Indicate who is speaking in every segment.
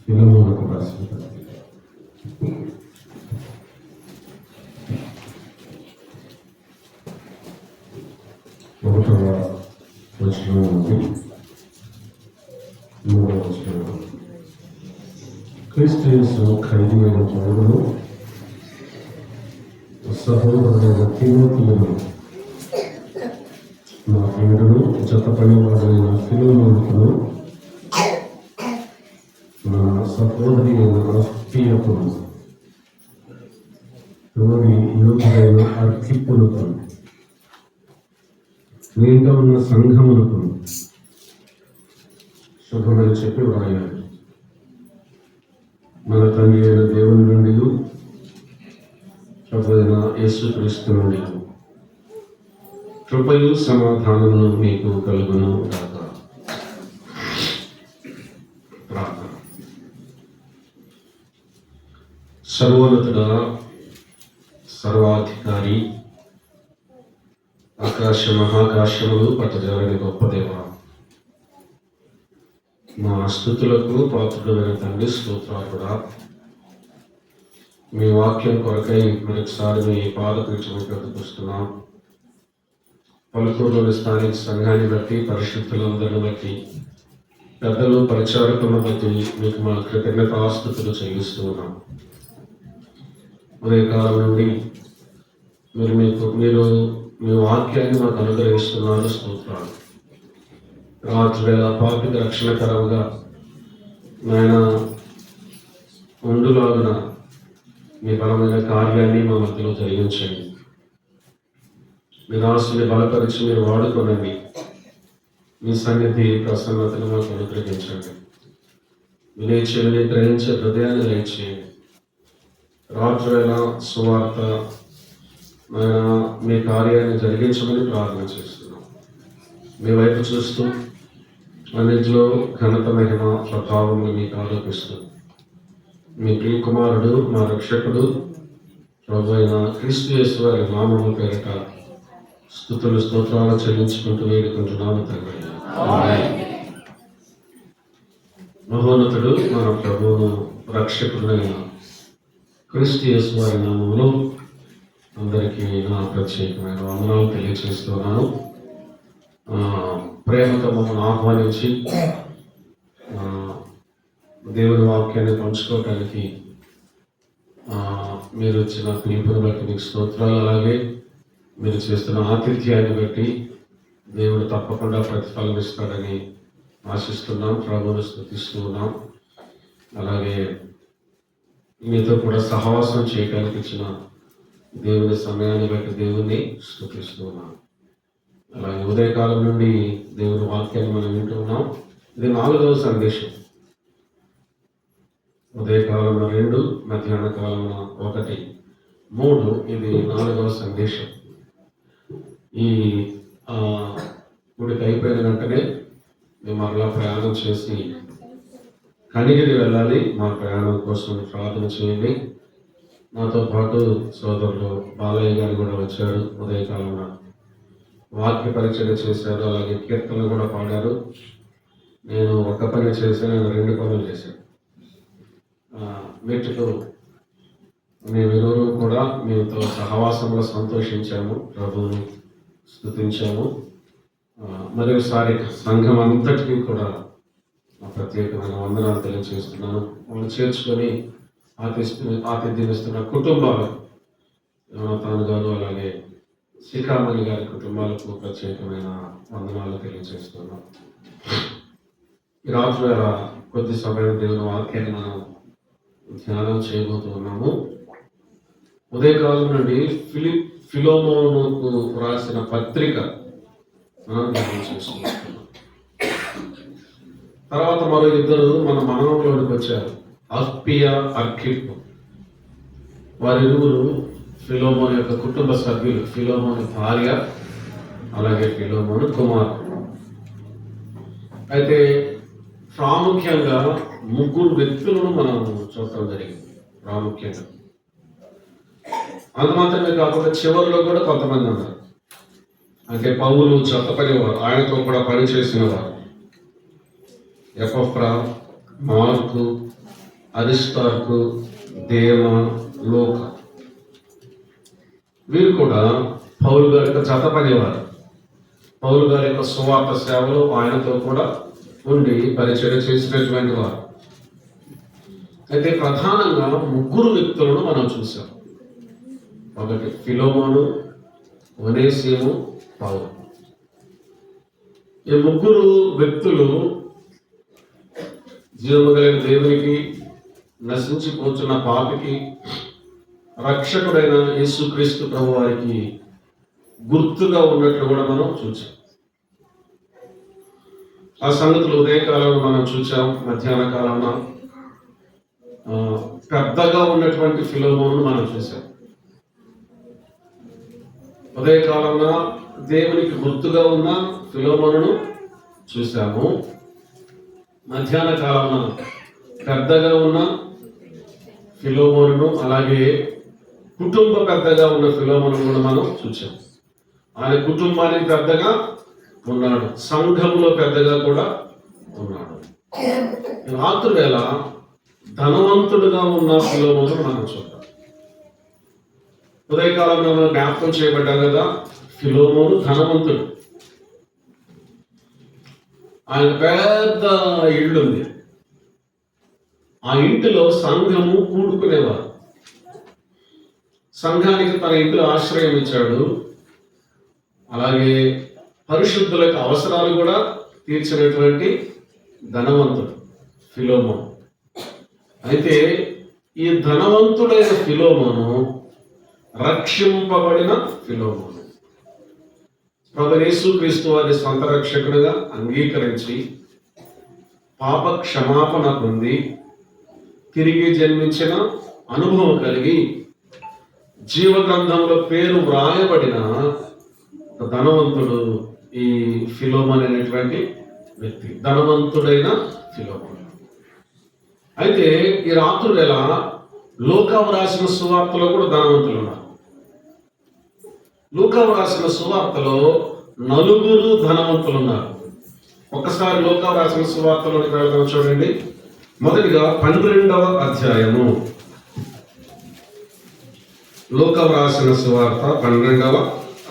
Speaker 1: ఫిలమోనుకు రాసిన పత్రిక 1వ వచనం నుండి 3వ వచనం. క్రీస్తు యేసు ఖైదీయైన పౌలును, సహోదరుడైన తిమోతియును, నా ప్రియుడును జతపడివాడైన ఫిలమోనుకును, నా సహోదరి అయిన అప్పియకును, తోడి యోధుడైన అర్ఖిప్పులకు, నీతో ఉన్న సంఘములకు శుభమని చెప్పి వ్రాయాలి. మన తండ్రి అయిన దేవుని నుండి, ప్రభువైన యేసుక్రీస్తు నుండి కృపయు సమాధానము మీకు కలుగును గాక. ప్రార్థన. సర్వోన్నతుడా, సర్వాధికారి, ఆకాశ మహాకాశములు పట్టజాలని గొప్ప దేవ, మా స్తుతులకు పాత్రుడైన తండ్రి, స్తోత్రాలుడా, మీ వాక్యం కొరకై మరొకసారి మీ పాదపీఠం వస్తున్నాం. పలుకూరులోని స్థానిక సంఘాన్ని బట్టి, పరిశుద్ధులందరిని బట్టి, పెద్దలు పరిచారకులను బట్టి మీకు మా కృతజ్ఞతాస్తుతులు చెల్లిస్తూ ఉన్నాం. ఉదయకాలం నుండి మీరు మీ వాక్యాన్ని మాకు అనుగ్రహిస్తున్నారు. స్తోత్రాలు. రాత్రి వేళ పాపికి రక్షణకరంగా నాయన ఉండులాగున మీ బలమైన కార్యాన్ని మా మధ్యలో జరిగించండి. నిరాశని బలపరిచి మీరు వాడుకోనండి. మీ సన్నిధి ప్రసన్నతను మాకు అనుగ్రహించండి. వినేచేయని గ్రహించే హృదయాన్ని దయచేయండి. రాత్రి వేళ సువార్త మీ కార్యాన్ని జరిగించమని ప్రార్థన చేస్తున్నాం. మీ వైపు చూస్తూ అన్నింటిలో ఘనత, మహిమ, ప్రభావం మీకు ఆరోపిస్తూ మీ ప్రియ కుమారుడు, మా రక్షకుడు, ప్రభు అయిన క్రీస్తు యేసు వారి నామము పేరిట స్తుతులు స్తోత్రాలు చెల్లించుకుంటూ వేడుకుంటున్నాము తండ్రి. మహోన్నతుడు, మన ప్రభువును రక్షకుడైన క్రీస్తు యేసు వారి నామములో అందరికీ నా ప్రత్యేకమైన వందనాలు తెలియజేస్తున్నాను. ప్రేమతో మమ్మల్ని ఆహ్వానించి దేవుని వాక్యాన్ని పంచుకోవటానికి మీరు ఇచ్చిన పిలుపుని బట్టి మీకు స్తోత్రాలు. అలాగే మీరు చేస్తున్న ఆతిథ్యాన్ని బట్టి దేవుడు తప్పకుండా ప్రతిఫలం ఇస్తాడని ఆశిస్తున్నాం. ప్రభువును స్తుతిస్తూ ఉన్నాం. అలాగే మీతో కూడా సహవాసం చేయడానికి ఇచ్చిన దేవుని సమయాన్ని బట్టి దేవుణ్ణి స్తుతిస్తూ ఉన్నాం. అలాగే ఉదయకాలం నుండి దేవుని వాక్యాన్ని మనం వింటూ ఉన్నాం. ఇది 4వ సందేశం. ఉదయకాలంలో 2, మధ్యాహ్న కాలంలో 1, 3. ఇది 4వ సందేశం. ఈ గుడికి అయిపోయిన వెంటనే మేము మరలా ప్రయాణం చేసి కనిగిరి వెళ్ళాలి. మా ప్రయాణం కోసం ప్రార్థన చేయండి. నాతో పాటు సోదరులు బాలయ్య గారు కూడా వచ్చాడు. ఉదయకాలంలో వాక్య పరిచయం చేశారు. అలాగే కీర్తనలు కూడా పాడారు. నేను ఒక పని చేశాను, 2 పనులు చేశాను. వీటితో మేమిరువురు కూడా మీతో సహవాసంలో సంతోషించాము, ప్రభువును స్తుతించాము. మరొకసారి సంఘం అంతటికీ కూడా ప్రత్యేకమైన వందనాలు తెలియజేస్తున్నాను. వాళ్ళు చేర్చుకొని ఆతిథ్యమిస్తున్న కుటుంబాలు, యోనాథాన్ గారు అలాగే శ్రీకామణి గారి కుటుంబాలకు ప్రత్యేకమైన వందనాలు తెలియజేస్తున్నాం. ఈ రాత్రి వేళ కొద్ది సమయం దేవుని వాక్యాన్ని మనం ధ్యానం చేయబోతున్నాము. ఉదయకాలం నుండి ఫిలోమోనుకు రాసిన పత్రిక మనం ధ్యానం చేసుకుంటున్నాం. తర్వాత మరో 2 మన మనలోకి వచ్చారు, అప్పియ, అర్ఖిప్పు. వారిరువురు ఫిలోమోను యొక్క కుటుంబ సభ్యులు. ఫిలోమోను భార్య, అలాగే ఫిలోమోను కుమారుడు. అయితే ప్రాముఖ్యంగా 3 వ్యక్తులను మనం చూడటం జరిగింది. ప్రాముఖ్యంగా అది మాత్రమే కాకుండా చివరిలో కూడా కొంతమంది ఉన్నారు. అంటే పౌలు జతపడేవారు, ఆయనతో కూడా పనిచేసిన వారు. ఎపఫ్రా, మార్కు, అరిస్టార్కు, దేమ, లోక, వీరు కూడా పౌలు గారి యొక్క జత పనివారు. పౌలు గారి యొక్క సువార్త సేవలో ఆయనతో కూడా ఉండి పరిచయం చేసినటువంటి వారు. అయితే ప్రధానంగా ముగ్గురు వ్యక్తులను మనం చూసాం. ఒకటి ఫిలోమోను, ఒనేసిము, పౌలు. ఈ ముగ్గురు వ్యక్తులు జీవము కలిగిన దేవునికి, నశించిపోతున్న పాపికి, రక్షకుడైన యేసుక్రీస్తు ప్రభు వారికి గుర్తుగా ఉన్నట్లు కూడా మనం చూసాం. ఆ సంగతులు ఉదయకాలంలో మనం చూసాం. మధ్యాహ్న కాలంలో పెద్దగా ఉన్నటువంటి ఫిలోమోను మనం చూసాం. ఉదయకాలంలో దేవునికి గుర్తుగా ఉన్న ఫిలోమోనును చూసాము. మధ్యాహ్న కాలంలో పెద్దగా ఉన్న ఫిలోమోనును, అలాగే కుటుంబ పెద్దగా ఉన్న ఫిలోమోనును కూడా మనం చూసాం. ఆయన కుటుంబానికి పెద్దగా ఉన్నాడు, సంఘంలో పెద్దగా కూడా ఉన్నాడు. రాత్రి వేళ ధనవంతుడుగా ఉన్న ఫిలోమోను మనం చూద్దాం. ఉదయకాలంలో జ్ఞాపకం చేయబడ్డాం కదా, ఫిలోమోను ధనవంతుడు. ఆయన పెద్ద ఇల్లు ఉంది. ఆ ఇంటిలో సంఘము కూడుకునేవారు. సంఘానికి తన ఇంటిలో ఆశ్రయం ఇచ్చాడు. అలాగే పరిశుద్ధులకు అవసరాలు కూడా తీర్చినటువంటి ధనవంతుడు ఫిలోమోను. అయితే ఈ ధనవంతుడైన ఫిలోమోను రక్షింపబడిన ఫిలోమోను. ప్రభు యేసుక్రీస్తు వారి సొంత రక్షకుడిగా అంగీకరించి పాప క్షమాపణ పొంది తిరిగి జన్మించిన అనుభవం కలిగి జీవగ్రంథంలో పేరు వ్రాయబడిన ధనవంతుడు ఈ ఫిలోమోను అనేటువంటి వ్యక్తి. ధనవంతుడైన ఫిలోమోను. అయితే ఈ రాత్రి వేళ లూకా రాసిన సువార్తలో కూడా ధనవంతులు ఉన్నారు. లూకా రాసిన సువార్తలో 4 ధనవంతులు ఉన్నారు. ఒకసారి లూకా రాసిన సువార్తలోకి వెళ్దాం. చూడండి, మొదటిగా 12వ అధ్యాయము. లూకా రాసిన సువార్త 12వ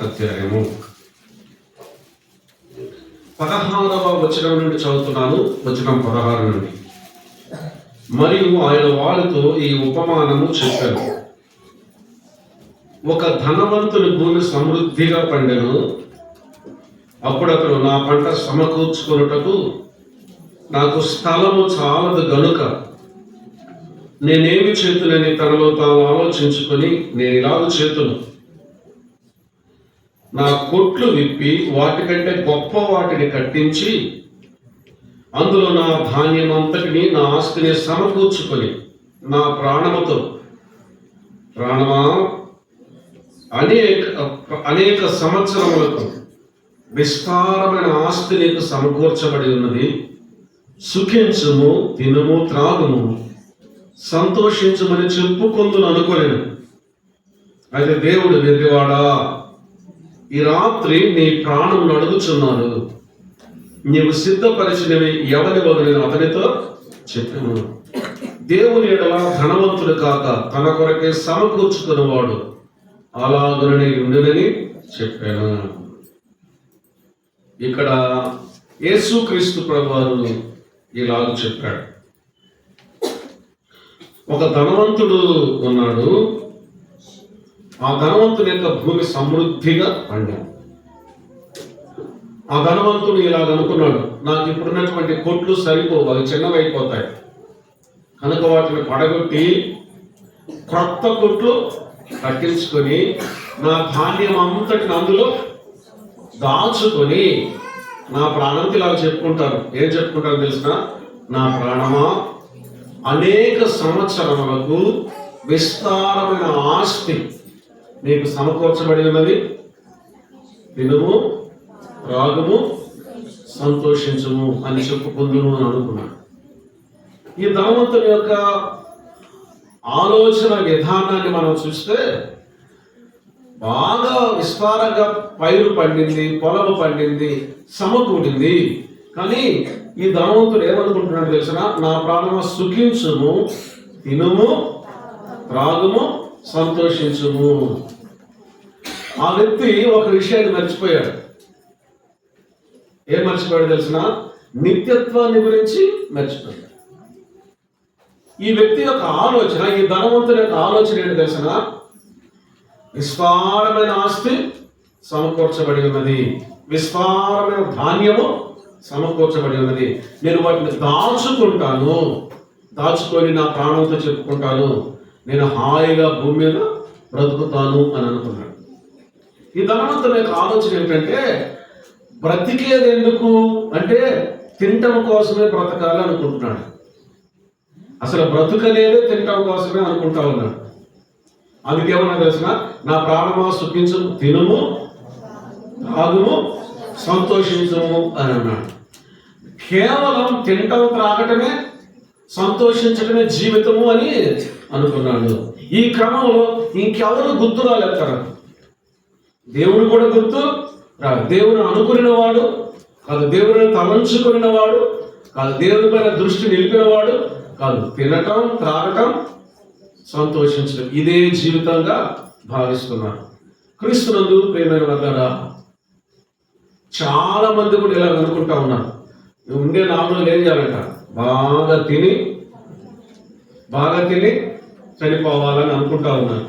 Speaker 1: అధ్యాయము 16వ వచనం నుండి చదువుతున్నాను. వచనం 16 నుండి. మరియు ఆయన వారితో ఈ ఉపమానము చెప్పారు. ఒక ధనవంతుని భూమి సమృద్ధిగా పండెను. అప్పుడు అతడు, నా పంట సమకూర్చుకొనుటకు నాకు స్థలము చాలదు గనుక నేనేమి చేతునని తనలో తాను ఆలోచించుకొని, నేను ఇలాగ చేతును, నా కొట్లు విప్పి వాటికంటే గొప్ప వాటిని కట్టించి అందులో నా ధాన్యం అంతటిని, నా ఆస్తిని సమకూర్చుకొని, నా ప్రాణముతో, ప్రాణమా, అనేక సంవత్సరములకు విస్తారమైన ఆస్తి నీకు సమకూర్చబడి ఉన్నది. సుఖించుము, తినుము, త్రాగుము, సంతోషించుమని చెప్పుకొందును అనుకోలేను. అయితే దేవుడు, వెర్రివాడా, ఈ రాత్రి నీ ప్రాణం అడుగుచున్నాను. నీవు సిద్ధపరిచినవి ఎవరి వదిలిన అతనితో చెప్పాను. దేవుని ఎడల ధనవంతుడు కాక తన కొరకే సమకూర్చుకున్నవాడు అలాగునని ఉండునని చెప్పాను. ఇక్కడ యేసుక్రీస్తు ప్రభువారు ఇలాగ చెప్పాడు. ఒక ధనవంతుడు ఉన్నాడు. ఆ ధనవంతుని యొక్క భూమి సమృద్ధిగా పండింది. ఆ ధనవంతుడు ఇలాగ అనుకున్నాడు, నాకు ఇప్పుడున్నటువంటి కొట్లు సరిపోవు, అవి చిన్నవైపోతాయి కనుక వాటిని పడగొట్టి క్రొత్త కొట్లు కట్టించుకొని నా ధాన్యం అంతటిని అందులో దాచుకొని నా ప్రాణంకి ఇలా చెప్పుకుంటారు. ఏం చెప్పుకుంటారు తెలిసిన? నా ప్రాణమా, అనేక సంవత్సరములకు విస్తారమైన ఆస్తి నీకు సమకూర్చబడి ఉన్నది. తినుము, రాగుము, సంతోషించుము అని చెప్పుకుందును అని అనుకున్నాడు. ఈ ధనవంతుని యొక్క ఆలోచన విధానాన్ని మనం చూస్తే బాగా విస్తారంగా పైరు పండింది, పొలము పండింది, సమకూడింది. కానీ ఈ ధనవంతుడు ఏమనుకుంటున్నాడు తెలిసిన, నా ప్రాణమా సుఖించుము, తినుము, త్రాగుము, సంతోషించుము. ఆ వ్యక్తి ఒక విషయాన్ని మర్చిపోయాడు. ఏం మర్చిపోయాడు తెలిసిన? నిత్యత్వాన్ని గురించి మర్చిపోయాడు. ఈ వ్యక్తి యొక్క ఆలోచన, ఈ ధనవంతుని యొక్క ఆలోచన ఏంటి తెలిసిన? విస్తారమైన ఆస్తి సమకూర్చబడి ఉన్నది, విస్తారమైన ధాన్యము సమకూర్చబడి ఉన్నది, నేను వాటిని దాచుకుంటాను, దాచుకొని నా ప్రాణంతో చెప్పుకుంటాను, నేను హాయిగా భూమి మీద బ్రతుకుతాను అని అనుకున్నాడు. ఈ ధనవంతుని యొక్క ఆలోచన ఏంటంటే, బ్రతికేది ఎందుకు అంటే తినటం కోసమే బ్రతకాలి అనుకుంటున్నాడు. అసలు బ్రతుకలేదే తినటం కోసమే అనుకుంటా ఉన్నాడు. అందుకేమన్నా తెలిసిన, నా ప్రాణమా సుఖించు, తినుము, త్రాగుము, సంతోషించము అని అన్నాడు. కేవలం తినటం, త్రాగటమే, సంతోషించటమే జీవితము అని అనుకున్నాడు. ఈ క్రమంలో ఇంకెవరు గుర్తు రాలేస్తారు. దేవుడు కూడా గుర్తు రాదు. దేవుని అనుకునేవాడు కాదు, దేవుని తలంచుకునేవాడు కాదు, దేవుని పైన దృష్టి నిలిపినవాడు కాదు. తినటం, త్రాగటం, సంతోషించడం, ఇదే జీవితంగా భావిస్తున్నారు. క్రీస్తునందు ప్రియమైన వారులారా, చాలా మంది కూడా ఇలా అనుకుంటా ఉన్నారు. ఉండే 4 రోజులు ఏం చేయాలంట? బాగా తిని చనిపోవాలని అనుకుంటా ఉన్నారు.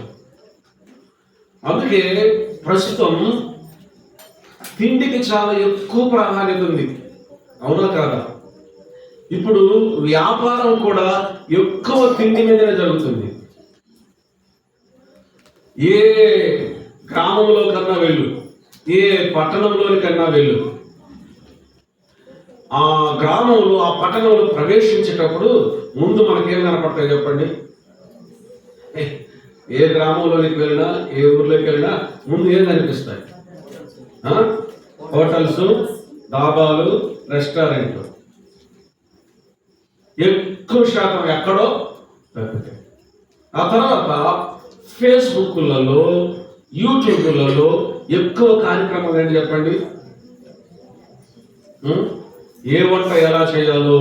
Speaker 1: అందుకే ప్రస్తుతం తిండికి చాలా ఎక్కువ ప్రాధాన్యత ఉంది, అవునా కాదా? ఇప్పుడు వ్యాపారం కూడా ఎక్కువ తిండి మీదనే జరుగుతుంది. ఏ గ్రామంలో కన్నా వెళ్ళు, ఏ పట్టణంలోని కన్నా వెళ్ళు, ఆ గ్రామంలో, ఆ పట్టణంలో ప్రవేశించేటప్పుడు ముందు మనకేం కనపడతాయి చెప్పండి? ఏ గ్రామంలోనికి వెళ్ళినా, ఏ ఊర్లోకి వెళ్ళినా ముందు ఏం కనిపిస్తాయి? హోటల్స్, డాబాలు, రెస్టారెంట్లు ఎక్కువ శాతం ఎక్కడో దొరుకుతాయి. ఆ తర్వాత ఫేస్బుక్లలో, యూట్యూబ్లలో ఎక్కువ కార్యక్రమాలు ఏంటి చెప్పండి? ఏ వంట ఎలా చేయాలో,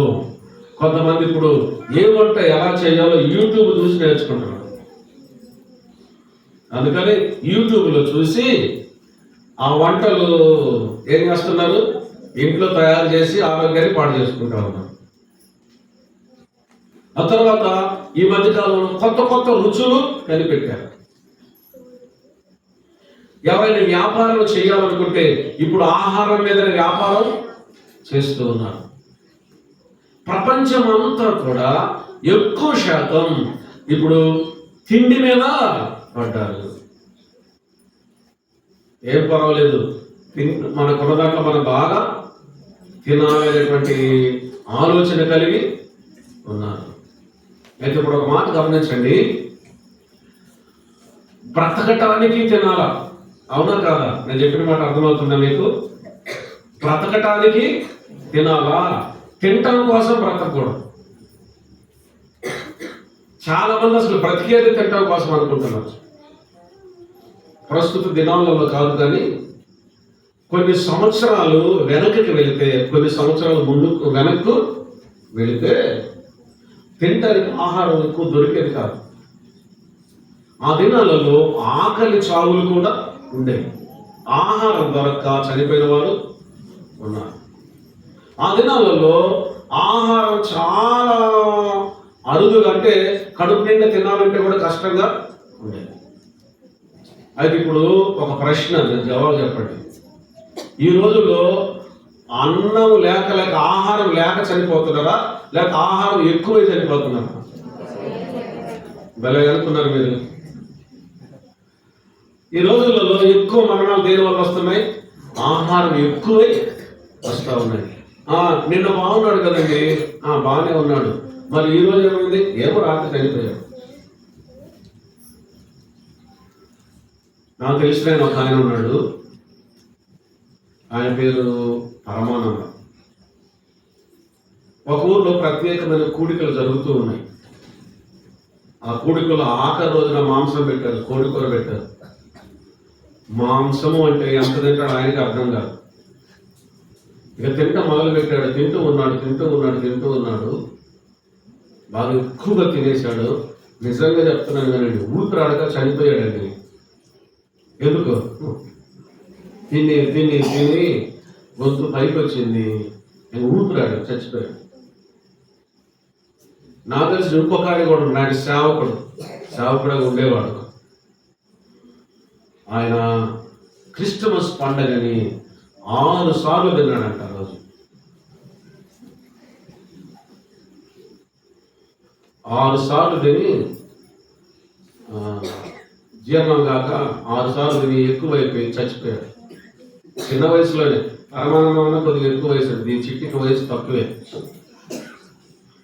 Speaker 1: కొంతమంది ఇప్పుడు ఏ వంట ఎలా చేయాలో యూట్యూబ్ చూసి నేర్చుకుంటున్నారు. అందుకని యూట్యూబ్లో చూసి ఆ వంటలు ఏం చేస్తున్నారు? ఇంట్లో తయారు చేసి ఆరోగ్యాన్ని పాడు చేసుకుంటా ఉన్నారు. ఆ తర్వాత ఈ మధ్యకాలంలో కొత్త కొత్త రుచులు కనిపెట్టారు. ఎవరైనా వ్యాపారం చేయాలనుకుంటే ఇప్పుడు ఆహారం మీద వ్యాపారం చేస్తూ ఉన్నారు. ప్రపంచం అంతా కూడా ఎక్కువ శాతం ఇప్పుడు తిండి మీద పడ్డారు. ఏం పర్వాలేదు, మనకున్న దాంట్లో మనం బాగా తినాలనేటువంటి ఆలోచన కలిగి ఉన్నారు. అయితే ఇప్పుడు ఒక మాట గమనించండి, బ్రతకటానికి తినాలా, అవునా కాదా? నేను చెప్పిన మాట అర్థమవుతుందా మీకు? బ్రతకటానికి తినాలా, తినటం కోసం బ్రతకూడదు. చాలా మంది అసలు బ్రతికేది తినటం కోసం అనుకుంటున్నారు. ప్రస్తుత దినాలలో కాదు, కానీ కొన్ని సంవత్సరాలు వెనక్కి వెళితే, కొన్ని సంవత్సరాలు ముందుకు వెనక్కు వెళితే తినడానికి ఆహారం ఎక్కువ దొరికేది కాదు. ఆ దినాలలో ఆకలి చావులు కూడా ఉండేవి. ఆహారం దొరక్క చనిపోయిన వారు ఉన్నారు. ఆ దినాలలో ఆహారం చాలా అరుదుగా, అంటే కడుపు నిండా తినాలంటే కూడా కష్టంగా ఉండేది. అయితే ఇప్పుడు ఒక ప్రశ్న, జవాబు చెప్పండి. ఈ రోజుల్లో అన్నం లేక ఆహారం లేక చనిపోతున్నారా, లేక ఆహారం ఎక్కువై చనిపోతున్నారా? భలే అనుకున్నారు మీరు. ఈ రోజులలో ఎక్కువ మరణాలు దేని వల్ల వస్తున్నాయి? ఆహారం ఎక్కువై వస్తూ ఉన్నాయి. నిన్న బాగున్నాడు కదండి, బాగానే ఉన్నాడు, మరి ఈ రోజు ఏమైంది? ఏమో రాత్రి చనిపోయాడు. నాకు తెలిసిన ఒక ఆయన ఉన్నాడు, ఆయన పేరు పరమానంద. ఒక ఊర్లో ప్రత్యేకమైన కూడికలు జరుగుతూ ఉన్నాయి. ఆ కూడికలో ఆఖరి రోజున మాంసం పెట్టారు, కోడికూర పెట్టారు. మాంసము అంటే ఎంత తింటాడు ఆయనకి అర్థం కాదు. ఇక తింటం మొదలు పెట్టాడు. తింటూ ఉన్నాడు. బాగా ఎక్కువగా తినేశాడు. నిజంగా చెప్తున్నాను కదండి, ఊపిరాడక చనిపోయాడండి. ఎందుకు? తిని గొంతు పైకి వచ్చింది, ఊపిరాడు, చచ్చిపోయాడు. నాకు తెలిసి ఇంకొక ఆయన కూడా ఉన్నాడు, సేవకుడుగా ఉండేవాడు. ఆయన క్రిస్టమస్ పండగని 6 సార్లు తిన్నాడంట రోజు. 6 సార్లు తిని జీర్ణం కాక 6 సార్లు తిని ఎక్కువైపోయి చచ్చిపోయాడు. చిన్న వయసులోనే. పరమానందం కొద్దిగా ఎక్కువ వయసు, దీని చిట్టికి వయసు తక్కువే.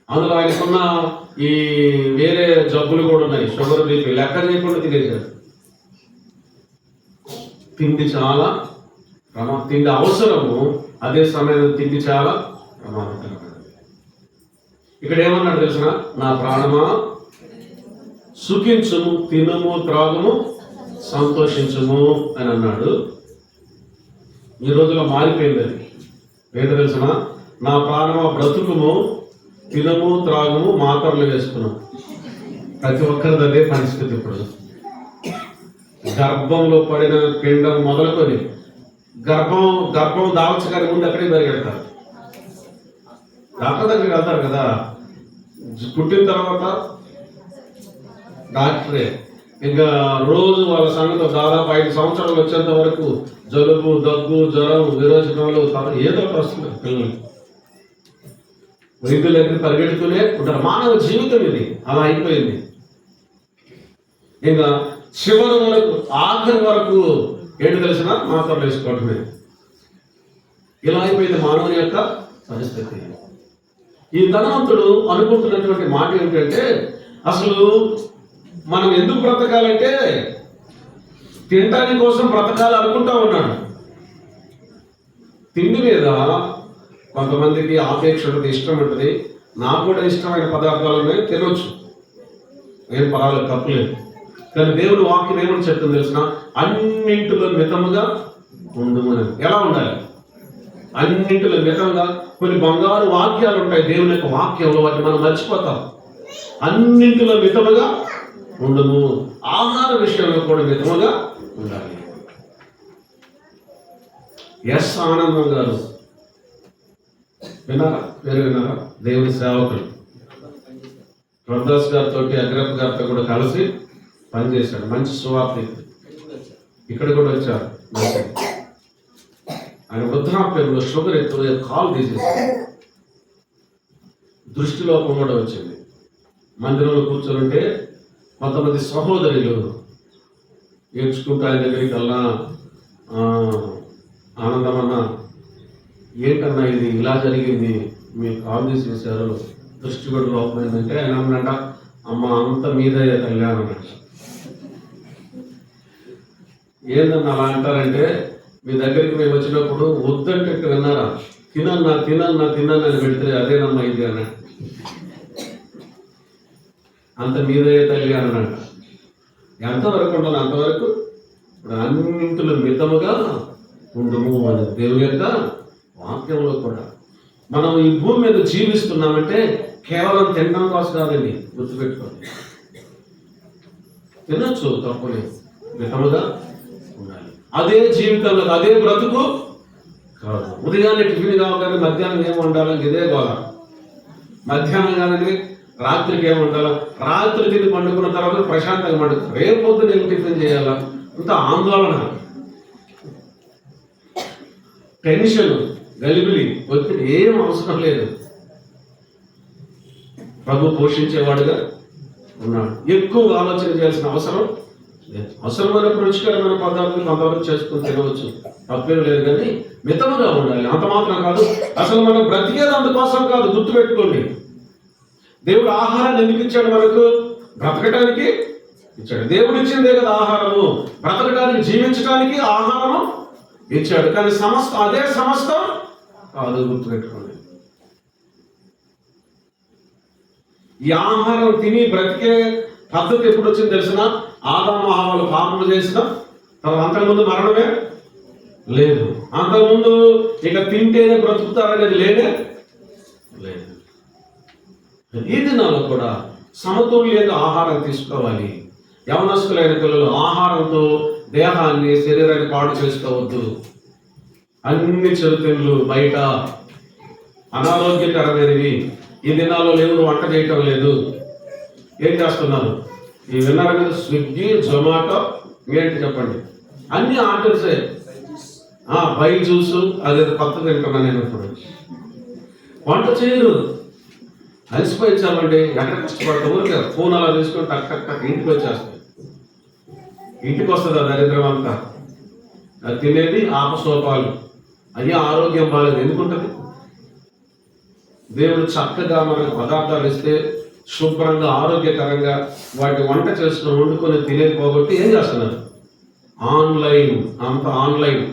Speaker 1: అందులో ఆయనకున్న ఈ వేరే జబ్బులు కూడా ఉన్నాయి, షుగర్, బీపీ, లెక్క చేయకుండా తినేశాడు. తిండి చాలా తిండి అవసరము, అదే సమయంలో తిండి చాలా ప్రమాదకరమైనది. ఇక్కడ ఏమన్నాడు తెలిసిన? నా ప్రాణమా సుఖించుము, తినము, త్రాగుము, సంతోషించుము అని అన్నాడు. ఈ రోజులో మారిపోయింది అది. ఏదో తెలిసిన? నా ప్రాణమా బ్రతుకుము, తినము, త్రాగుము, మాత్రలు వేసుకున్నాం. ప్రతి ఒక్కరిది అదే పరిస్థితి. ఇప్పుడు గర్భంలో పడిన పిండం మొదలుకొని గర్భం దాల్చగానే ముందు అక్కడికి పరిగెడతారు. డాక్టర్ దగ్గరికి వెళ్తారు కదా, పుట్టిన తర్వాత డాక్టరే. ఇంకా రోజు వాళ్ళ సంగతి దాదాపు 5 సంవత్సరాలు వచ్చేంత వరకు జలుబు, దగ్గు, జ్వరం, విరోచనాలు ఏదో ఒకటి వస్తుంది పిల్లలకి. వైద్యుల దగ్గర పరిగెడుతూనే ఉంటారు. మానవ జీవితం ఇది అలా అయిపోయింది. ఇంకా చివరి వరకు, ఆఖరి వరకు ఏంటి తెలిసిన? మాత్రలు వేసుకోవటమే. ఇలా అయిపోయింది మానవుని యొక్క పరిస్థితి. ఈ ధనవంతుడు అనుకుంటున్నటువంటి మాట ఏమిటంటే, అసలు మనం ఎందుకు బ్రతకాలంటే తినటానికి కోసం బ్రతకాలి అనుకుంటా ఉన్నాడు. తిండి మీద కొంతమందికి ఆపేక్ష ఉంటుంది, ఇష్టం ఉంటుంది. నాకు కూడా ఇష్టమైన పదార్థాలు ఉన్నాయి, తినొచ్చు, ఏం పర్వాలేదు, తప్పులేదు. కానీ దేవుడు వాక్యం ఏమని చెప్తుంది తెలిసిన? అన్నింటిలో మితముగా ఉండుము. ఎలా ఉండాలి? అన్నింటిలో మితంగా. కొన్ని బంగారు వాక్యాలు ఉంటాయి దేవుని యొక్క వాక్యంలో, వాటిని మనం మర్చిపోతాం. అన్నింటిలో మితముగా ఉండుము. ఆహార విషయంలో కూడా మితముగా ఉండాలి. ఎస్ ఆనందం గారు విన్నారా? పేరు విన్నారా? దేవుని సేవకులు ప్రదాస్ గారితో, అగ్రప్ప గారితో కూడా కలిసి పనిచేశాడు. మంచి సువార్త. ఇక్కడ కూడా వచ్చారు. ఆయన వృద్ధాప్యంలో షుగర్ ఎక్కువ, కాలు తీసేసాడు. దృష్టిలోపం కూడా వచ్చింది. మందిరంలో కూర్చొని కొంతమంది సహోదరులు ఏడ్చుకుంటూ ఆయన దగ్గరికి వెళ్ళా, ఆనందమన్నా ఏంటన్నా ఇది ఇలా జరిగింది, మీరు కాల్ తీసేసారు, దృష్టి కూడా లోపమైందంటే ఆయన అన్నట, అమ్మ అంత మీద కళ్యాణం అన్నట్టు. ఏందన్నా అలా అంటారంటే, మీ దగ్గరికి మేము వచ్చినప్పుడు వద్దంటే విన్నారా, తినన్నా అని పెడితే అదేనమ్మా ఇది అన్నట్టు. అంత మీదయ్యే తల్లి అన్నట్ట. ఎంతవరకు ఉండాలి అంతవరకు. ఇప్పుడు అన్నింటిలో మితముగా ఉండుము అని దేవుని యొక్క వాక్యంలో కూడా. మనం ఈ భూమి మీద జీవిస్తున్నామంటే కేవలం తినడం కోసం కాదండి, గుర్తుపెట్టుకోండి. తినొచ్చు, తప్పలేదు, మితముగా ఉండాలి. అదే జీవితంలో అదే బ్రతుకు కాదు. ఉదయాన్నే టిఫిన్ కావాలి, మధ్యాహ్నం ఏమి ఉండాలని ఇదే గోళ. మధ్యాహ్నం కాదని రాత్రికి ఏమి ఉండాలా, రాత్రి తిని పండుకున్న తర్వాత ప్రశాంతంగా పండుకుంటారు. రేపు పొద్దున ఏం టిఫిన్ చేయాలా, అంత ఆందోళన, టెన్షన్, గలిబిలి, ఒత్తిడి ఏం అవసరం లేదు. ప్రభు పోషించేవాడుగా ఉన్నాడు. ఎక్కువ ఆలోచన చేయాల్సిన అవసరం లేదు. అవసరమైనప్పుడు రుచికరమైన పదార్థాలు కొంతవరకు చేసుకుని తినవచ్చు, తప్పేం లేదు. కానీ మితముగా ఉండాలి. అంత మాత్రం కాదు, అసలు మనం బ్రతికేది అందుకోసం కాదు. గుర్తుపెట్టుకోండి, దేవుడు ఆహారాన్ని ఎందుకు ఇచ్చాడు? మనకు బ్రతకడానికి ఇచ్చాడు. దేవుడు ఇచ్చిందే కదా ఆహారము. బ్రతకడానికి, జీవించడానికి ఆహారము ఇచ్చాడు. కానీ అదే సమస్తం కాదు, గుర్తుపెట్టుకోండి. ఈ ఆహారం తిని బ్రతికే పద్ధతి ఎప్పుడు వచ్చింది తెలిసిన? ఆదాము హవ్వలు పాపము చేసిన తర్వాత, అంతకుముందు మరణమే లేదు. అంతకుముందు ఇక తింటేనే బ్రతుకుతారనేది లేదు. ఈ దినాల్లో కూడా సమతుల్యంగా ఆహారం తీసుకోవాలి. యవనస్తులైన పిల్లలు ఆహారంతో దేహాన్ని, శరీరాన్ని పాడు చేసుకోవద్దు. అన్ని చెరుతిళ్ళు బయట అనారోగ్యకరమైనవి ఈ దినాల్లో ఎవరు వంట చేయటం లేదు. ఏం చేస్తున్నారు? ఈ విన్నారు కదా, స్విగ్గీ, జొమాటో, ఏంటి చెప్పండి, అన్ని ఆర్డర్సే. బై జ్యూస్ అదే కొత్త తింటున్నా నేను. ఇప్పుడు వంట చేయరు, అలసిపోయి ఇచ్చామండి. ఎక్కడ కష్టపడతాం? ఊరికే ఫోన్ అలా తీసుకొని టక్ టక్ టక్ ఇంటికి వచ్చేస్తాయి. ఇంటికి వస్తుంది ఆ దరిద్రం అంతా. అది తినేది ఆపసోపాలు. అయ్యా ఆరోగ్యం బాగాలేదు. ఎందుకుంటుంది? దేవుడు చక్కగా మనకు పదార్థాలు ఇస్తే శుభ్రంగా ఆరోగ్యకరంగా వాటి వంట చేసుకుని వండుకొని తినేది పోగొట్టి ఏం చేస్తున్నారు? ఆన్లైన్, అంత ఆన్లైన్,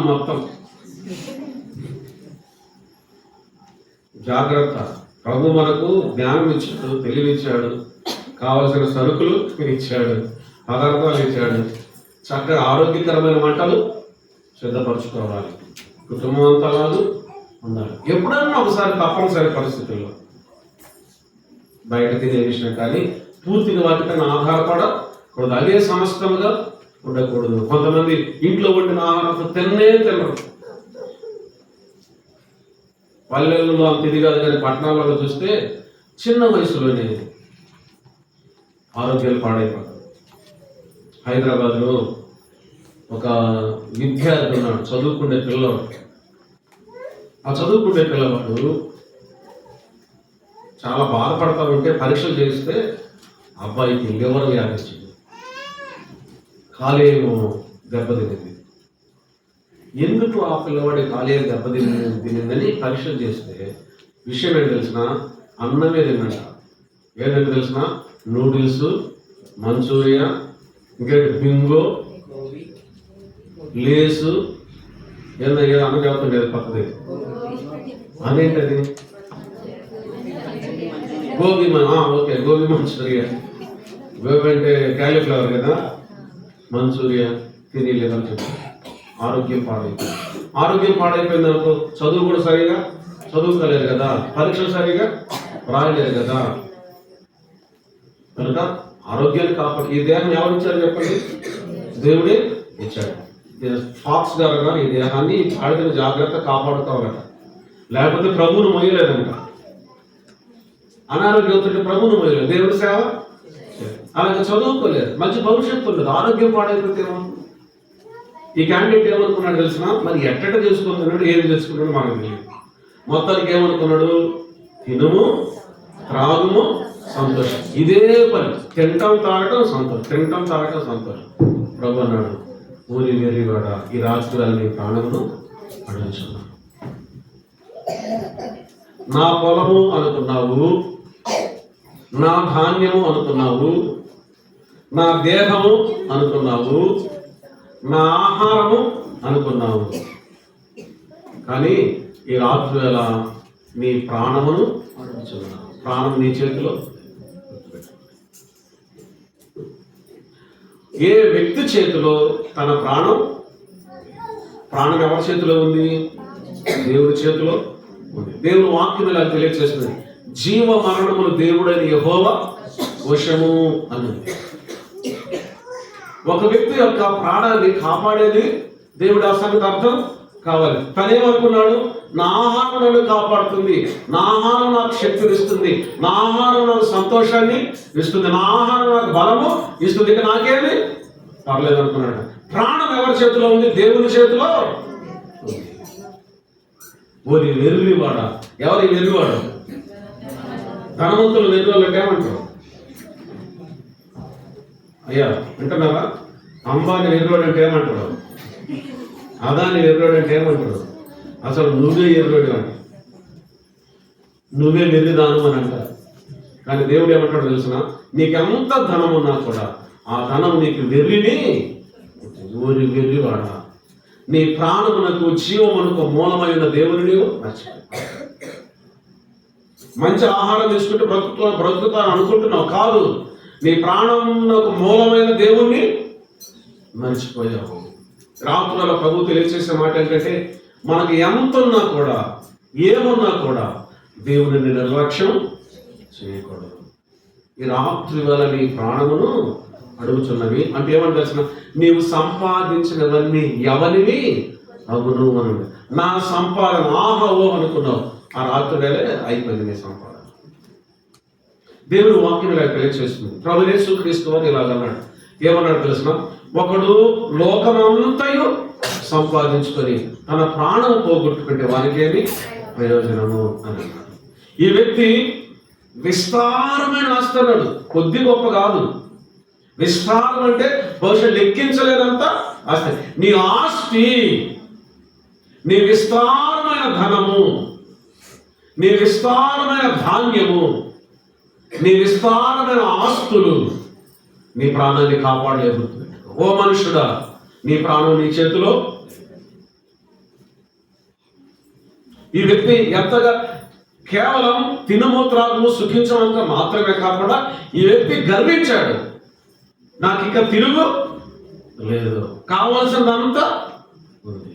Speaker 1: మొత్తం. జాగ్రత్త. ప్రభు మనకు జ్ఞానం ఇచ్చాడు, తెలివిచ్చాడు, కావలసిన సరుకులు ఇచ్చాడు, పదార్థాలు ఇచ్చాడు. చక్కగా ఆరోగ్యకరమైన వంటలు సిద్ధపరచుకోవాలి. కుటుంబం అంతా కాదు ఉండాలి. ఎప్పుడన్నా ఒకసారి తప్పనిసరి పరిస్థితుల్లో బయట తినే విషయం కానీ పూర్తిగా వాటికన్నా ఆధారపడకూడదు. అదే సమస్తముగా ఉండకూడదు. కొంతమంది ఇంట్లో వండిన ఆహారంతో తినరు. పల్లెల్లో అంత ఇది కాదు, కానీ పట్టణాలలో చూస్తే చిన్న వయసులోనే ఆరోగ్యాలు పాడైపోతారు. హైదరాబాద్లో ఒక విద్యార్థి ఉన్నాడు, చదువుకునే పిల్లవాడు. ఆ చదువుకునే పిల్లవాడు చాలా బాధపడతా ఉంటే పరీక్షలు చేస్తే అబ్బాయికి లివర్ వ్యాధి వచ్చింది, కాలేయం దెబ్బతినింది. ఎందుకు ఆ పిల్లవాడి కాలేయం దెబ్బతినిందని పరీక్షలు చేస్తే విషయం ఏంటి తెలిసిన? అన్నమే తిన్నట. ఏంటంటే తెలిసిన? నూడిల్స్, మంచూరియా, ఇంకా బింగో, లేసు, ఏదో అన్న చెబుతుండేది కొత్తది. అదేంటది? గోబీ. Okay, gobi manchuria. గోబీ అంటే క్యాలీఫ్లవర్ కదా. మంచూరియా తినేలేదని చెప్పి ఆరోగ్యం పాడైపోయింది అనుకో. చదువు కూడా సరిగా చదువుకోలేదు కదా, పరీక్షలు సరిగా రాయలేదు కదా. కనుక ఆరోగ్యాన్ని కాపాడు. ఈ దేహం ఎవరు ఇచ్చారు చెప్పండి? దేవుడే ఇచ్చాడు. ఫాక్స్ గారు ఈ దేహాన్ని ఆడిన జాగ్రత్త కాపాడుకోవాలట, లేకపోతే ప్రభువును మొయ్యలేదంట. అనారోగ్యంతో ప్రభువును మొయ్యలేదు, దేవుడి సేవ. అలాగే చదువుకోలేదు, మంచి భవిష్యత్తు ఉండదు, ఆరోగ్యం పాడైపోతే ఏమవుతుంది? ఈ క్యాండిడేట్ ఏమనుకున్నాడు తెలిసిన? మరి ఎట్టట తెలుసుకుంటున్నాడు, ఏం తెలుసుకున్నాడు మనకు తెలియదు. మొత్తానికి ఏమనుకున్నాడు? తినుము, త్రాగుము, సంతోషం. ఇదే పని, తింటం తాగటం సంతోషం. ప్రభు అన్నాడు, ఊరి వెర్రివాడ, ఈ రాత్రులని ప్రాణమును అడుగుచున్నాను. నా పొలము అనుకున్నావు, నా ధాన్యము అనుకున్నావు, నా దేహము అనుకున్నావు, నా ఆహారము అనుకున్నావు. కానీ ఈ రాత్రి వేళ నీ ప్రాణమును అడుగుచున్నావు. ప్రాణం నీ చేతిలో. ఏ వ్యక్తి చేతిలో తన ప్రాణం ఎవరి చేతిలో ఉంది? దేవుడి చేతిలో ఉంది. దేవుడు వాక్యం ఇలా తెలియజేస్తుంది, జీవ మరణములు దేవుడైన యెహోవా వశము అన్నది. ఒక వ్యక్తి యొక్క ప్రాణాన్ని కాపాడేది దేవుడి. ఆ సంగతి అర్థం కావాలి. తనేమనుకున్నాడు? నా ఆహారం నన్ను కాపాడుతుంది, నా ఆహారం నాకు శక్తిని ఇస్తుంది, నా ఆహారం నాకు సంతోషాన్ని ఇస్తుంది, నా ఆహారం నాకు బలము ఇస్తుంది, ఇక నాకేమి పర్లేదు అనుకున్నాడు. ప్రాణం ఎవరి చేతిలో ఉంది? దేవుని చేతిలో. ఓరి వెర్రివాడ. ఎవరి వెర్రివాడు? ధనవంతులు వెర్రివాళ్ళకి ఏమంటారు? అయ్యా వింటున్నారా? అంబానీ వెర్రివాడు అంటే ఏమంటారు? అదాని వెర్రివాడు అంటే ఏమంటారు? అసలు నువ్వే ఎర్రోడు అంట, నువ్వే వెర్రిదాను అని అంటారు. కానీ దేవుడు ఏమంటాడు తెలిసిన? నీకెంత ధనం ఉన్నా కూడా ఆ ధనం నీకు వెర్రిని. ఊరి వెర్రివాడ, నీ ప్రాణమునకు జీవమునకు మూలమైన దేవుని మర్చిపోయి మంచి ఆహారం తీసుకుంటే బ్రతుకుతాను అనుకుంటున్నావు. కాదు, నీ ప్రాణమునకు మూలమైన దేవుణ్ణి మర్చిపోయావు. రాత్రుల ప్రభు తెలియచేసే మాట ఏంటంటే, మనకు ఎంత ఉన్నా కూడా, ఏమున్నా కూడా దేవుడిని నిర్లక్ష్యం చేయకూడదు. ఈ రాత్రి వేళ నీ ప్రాణమును అడుగుచున్నవి అంటే ఏమని తెలిసిన, నీవు సంపాదించినవన్నీ ఎవరివి అవును అని. నా సంపాదన ఆహా ఓ అనుకున్నావు, ఆ రాత్రి వేళ అయిపోయింది నీ సంపాదన. దేవుడు వాక్యం ఇలా తెలియచేస్తుంది. ప్రభు యేసుక్రీస్తు వారు ఇలాగన్నాడు. ఏమన్నాడు తెలిసిన, ఒకడు లోకమంతయు సంపాదించుకొని తన ప్రాణం పోగొట్టుకుంటే వారికేమి ప్రయోజనము అని అన్నాడు. ఈ వ్యక్తి విస్తారమైన ఆస్తి అన్నాడు, కొద్ది గొప్ప కాదు. విస్తారం అంటే బహుశా లెక్కించలేనంత ఆస్తి. నీ ఆస్తి, నీ విస్తారమైన ధనము, నీ విస్తారమైన ధాన్యము, నీ విస్తారమైన ఆస్తులు నీ ప్రాణాన్ని కాపాడలేదు. ఓ మనుషుడా, నీ ప్రాణం నీ చేతిలో. ఈ వ్యక్తి ఎంతగా కేవలం తినుమూత్రాలను సుఖించడంతో మాత్రమే కాకుండా ఈ వ్యక్తి గర్వించాడు, నాకు ఇక తిరుగు లేదు, కావాల్సినంతా ఉంది.